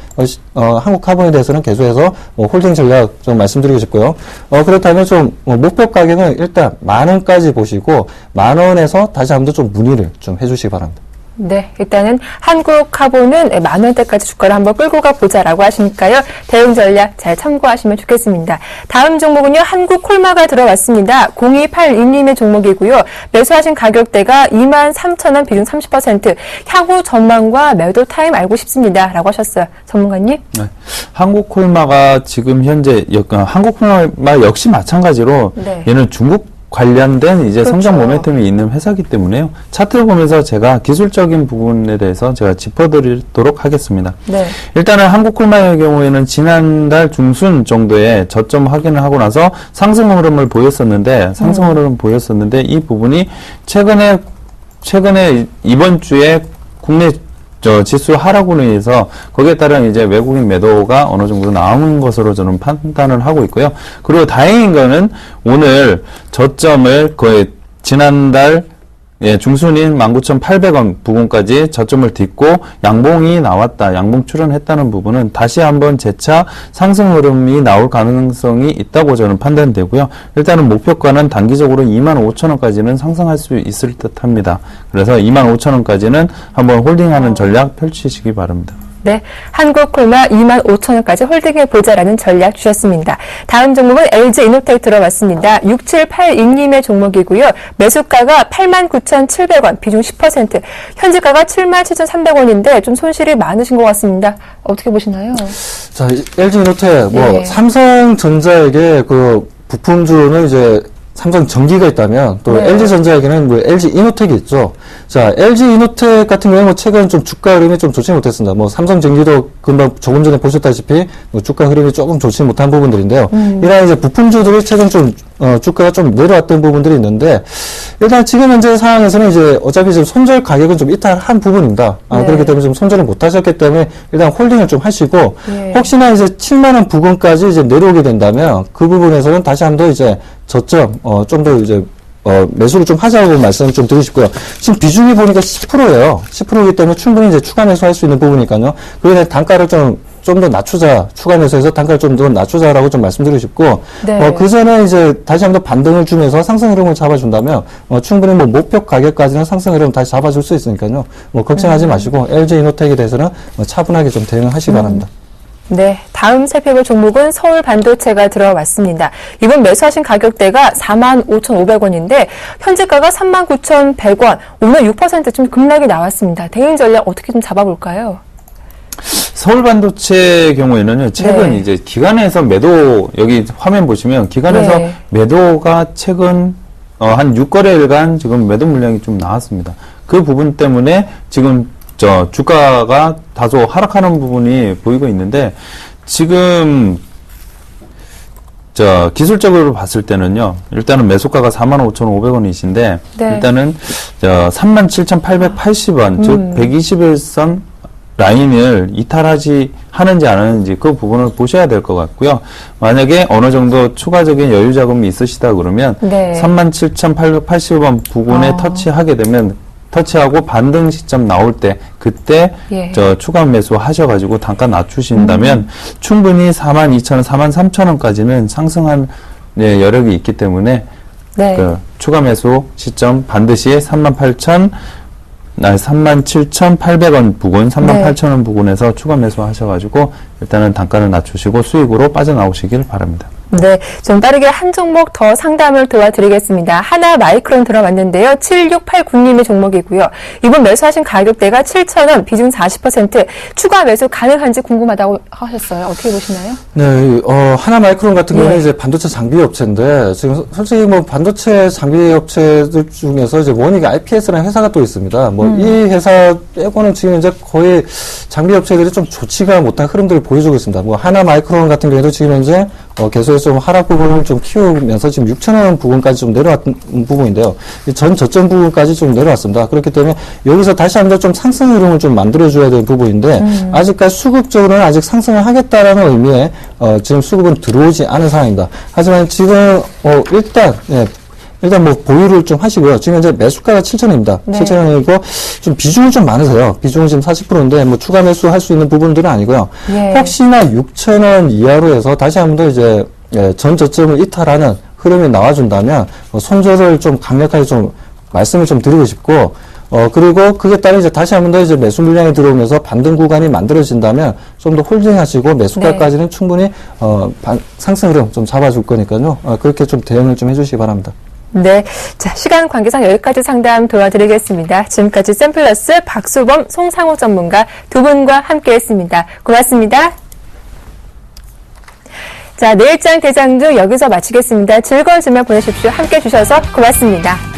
한국카본에 대해서는 계속해서 홀딩 전략 좀 말씀드리고 싶고요. 그렇다면 좀 목표 가격은 일단 10,000원까지 보시고 10,000원에서 다시 한번 좀 문의를 좀 해주시기 바랍니다. 네, 일단은 한국카본은 10,000원대까지 주가를 한번 끌고 가보자라고 하시니까요. 대응 전략 잘 참고하시면 좋겠습니다. 다음 종목은요. 한국콜마가 들어왔습니다. 0282님의 종목이고요. 매수하신 가격대가 23,000원, 비중 30%. 향후 전망과 매도 타임 알고 싶습니다. 라고 하셨어요. 전문가님. 네. 한국콜마가 지금 현재 한국콜마 역시 마찬가지로 네. 얘는 중국 관련된 이제 그렇죠. 성장 모멘텀이 있는 회사이기 때문에요. 차트를 보면서 제가 기술적인 부분에 대해서 제가 짚어드리도록 하겠습니다. 네. 일단은 한국콜마의 경우에는 지난달 중순 정도에 저점 확인을 하고 나서 상승 흐름을 보였었는데 이 부분이 최근에 이번 주에 국내 지수 하락으로 인해서 거기에 따른 이제 외국인 매도가 어느 정도 나온 것으로 저는 판단을 하고 있고요. 그리고 다행인 거는 오늘 저점을 거의 지난달 중순인 19,800원 부근까지 저점을 딛고 양봉이 나왔다, 양봉 출현했다는 부분은 다시 한번 재차 상승 흐름이 나올 가능성이 있다고 저는 판단되고요. 일단은 목표가는 단기적으로 25,000원까지는 상승할 수 있을 듯 합니다. 그래서 25,000원까지는 한번 홀딩하는 전략 펼치시기 바랍니다. 네, 한국콜마 25,000원까지 홀딩해보자라는 전략 주셨습니다. 다음 종목은 LG이노텍 들어왔습니다. 6782님의 종목이고요. 매수가가 89,700원, 비중 10%. 현재가가 77,300원인데 좀 손실이 많으신 것 같습니다. 어떻게 보시나요? 자, LG이노텍, 네. 삼성전자에게 그 부품주는 이제 삼성전기가 있다면 또 네. LG전자에게는 LG이노텍이 있죠. 자, LG이노텍 같은 경우는 최근 좀 주가 흐름이 좀 좋지 못했습니다. 삼성전기도 금방 조금 전에 보셨다시피 주가 흐름이 조금 좋지 못한 부분들인데요. 이런 이제 부품주들이 최근 좀 주가가 좀 내려왔던 부분들이 있는데 일단 지금 현재 상황에서는 이제 어차피 지금 손절 가격은 좀 이탈한 부분입니다. 네. 그렇기 때문에 좀 손절을 못 하셨기 때문에 일단 홀딩을 좀 하시고 예. 혹시나 이제 7만 원 부근까지 이제 내려오게 된다면 그 부분에서는 다시 한번 더 이제 저점 좀 더 이제 매수를 좀 하자고 말씀을 좀 드리고 싶고요. 지금 비중이 보니까 10%예요. 10%이기 때문에 충분히 이제 추가 매수할 수 있는 부분이니까요. 그래서 단가를 좀 더 낮추자, 추가 매수해서 단가를 좀 더 낮추자라고 좀 말씀드리고 싶고, 네. 그 전에 이제 다시 한번 반등을 주면서 상승 흐름을 잡아준다면, 충분히 목표 가격까지는 상승 흐름 다시 잡아줄 수 있으니까요. 걱정하지 마시고, LG이노텍에 대해서는 차분하게 좀 대응을 하시기 바랍니다. 네, 다음 살펴볼 종목은 서울반도체가 들어왔습니다. 이번 매수하신 가격대가 45,500원인데 현재가가 39,100원, 오늘 6% 급락이 나왔습니다. 대응 전략 어떻게 좀 잡아볼까요? 서울반도체 경우에는요, 최근 네. 이제 기관에서 매도, 여기 화면 보시면 기관에서 네. 매도가 최근 한 6거래일간 지금 매도 물량이 좀 나왔습니다. 그 부분 때문에 지금 주가가 다소 하락하는 부분이 보이고 있는데, 지금, 기술적으로 봤을 때는요, 일단은 매수가가 45,500원이신데, 네. 일단은, 37,880원, 즉, 121선 라인을 이탈하지, 하는지 안 하는지 그 부분을 보셔야 될 것 같고요. 만약에 어느 정도 추가적인 여유 자금이 있으시다 그러면, 네. 37,880원 부근에 터치하고 반등 시점 나올 때 그때 예. 추가 매수 하셔가지고 단가 낮추신다면 충분히 42,000원, 43,000원까지는 상승한 여력이 있기 때문에 네. 그 추가 매수 시점 반드시 37,800원 부근, 38,000원 부근에서 추가 매수 하셔가지고 일단은 단가를 낮추시고 수익으로 빠져나오시길 바랍니다. 네, 좀 빠르게 한 종목 더 상담을 도와드리겠습니다. 하나마이크론 들어왔는데요. 7689님의 종목이고요. 이번 매수하신 가격대가 7,000원, 비중 40%, 추가 매수 가능한지 궁금하다고 하셨어요. 어떻게 보시나요? 네, 하나마이크론 같은 경우는 예. 이제 반도체 장비 업체인데, 지금 솔직히 반도체 장비 업체들 중에서 이제 원익 IPS라는 회사가 또 있습니다. 이 회사 빼고는 지금 이제 거의 장비 업체들이 좀 좋지가 못한 흐름들을 보여주고 있습니다. 하나마이크론 같은 경우에도 지금 현재 계속해서 좀 하락 부분을 좀 키우면서 지금 6,000원 부분까지 좀 내려왔던 부분인데요. 전 저점 부분까지 좀 내려왔습니다. 그렇기 때문에 여기서 다시 한번 좀 상승 흐름을 좀 만들어줘야 될 부분인데, 아직까지 수급적으로는 아직 상승을 하겠다라는 의미에, 지금 수급은 들어오지 않은 상황입니다. 하지만 지금, 일단 보유를 좀 하시고요. 지금 현재 매수가가 7,000원입니다. 네. 7,000원이고 좀 비중은 좀 많으세요. 비중은 지금 40%인데 추가 매수할 수 있는 부분들은 아니고요. 예. 혹시나 6,000원 이하로 해서 다시 한 번 더 이제 전 저점을 이탈하는 흐름이 나와준다면 손절을 좀 강력하게 좀 말씀을 좀 드리고 싶고, 그리고 그게 따라 이제 다시 한 번 더 이제 매수 물량이 들어오면서 반등 구간이 만들어진다면 좀 더 홀딩하시고 매수가까지는 충분히 상승 흐름 좀 잡아줄 거니까요. 그렇게 좀 대응을 좀 해주시기 바랍니다. 네. 자, 시간 관계상 여기까지 상담 도와드리겠습니다. 지금까지 샘플러스 박수범, 송상호 전문가 두 분과 함께 했습니다. 고맙습니다. 자, 내일장 대장주 여기서 마치겠습니다. 즐거운 주말 보내십시오. 함께 해주셔서 고맙습니다.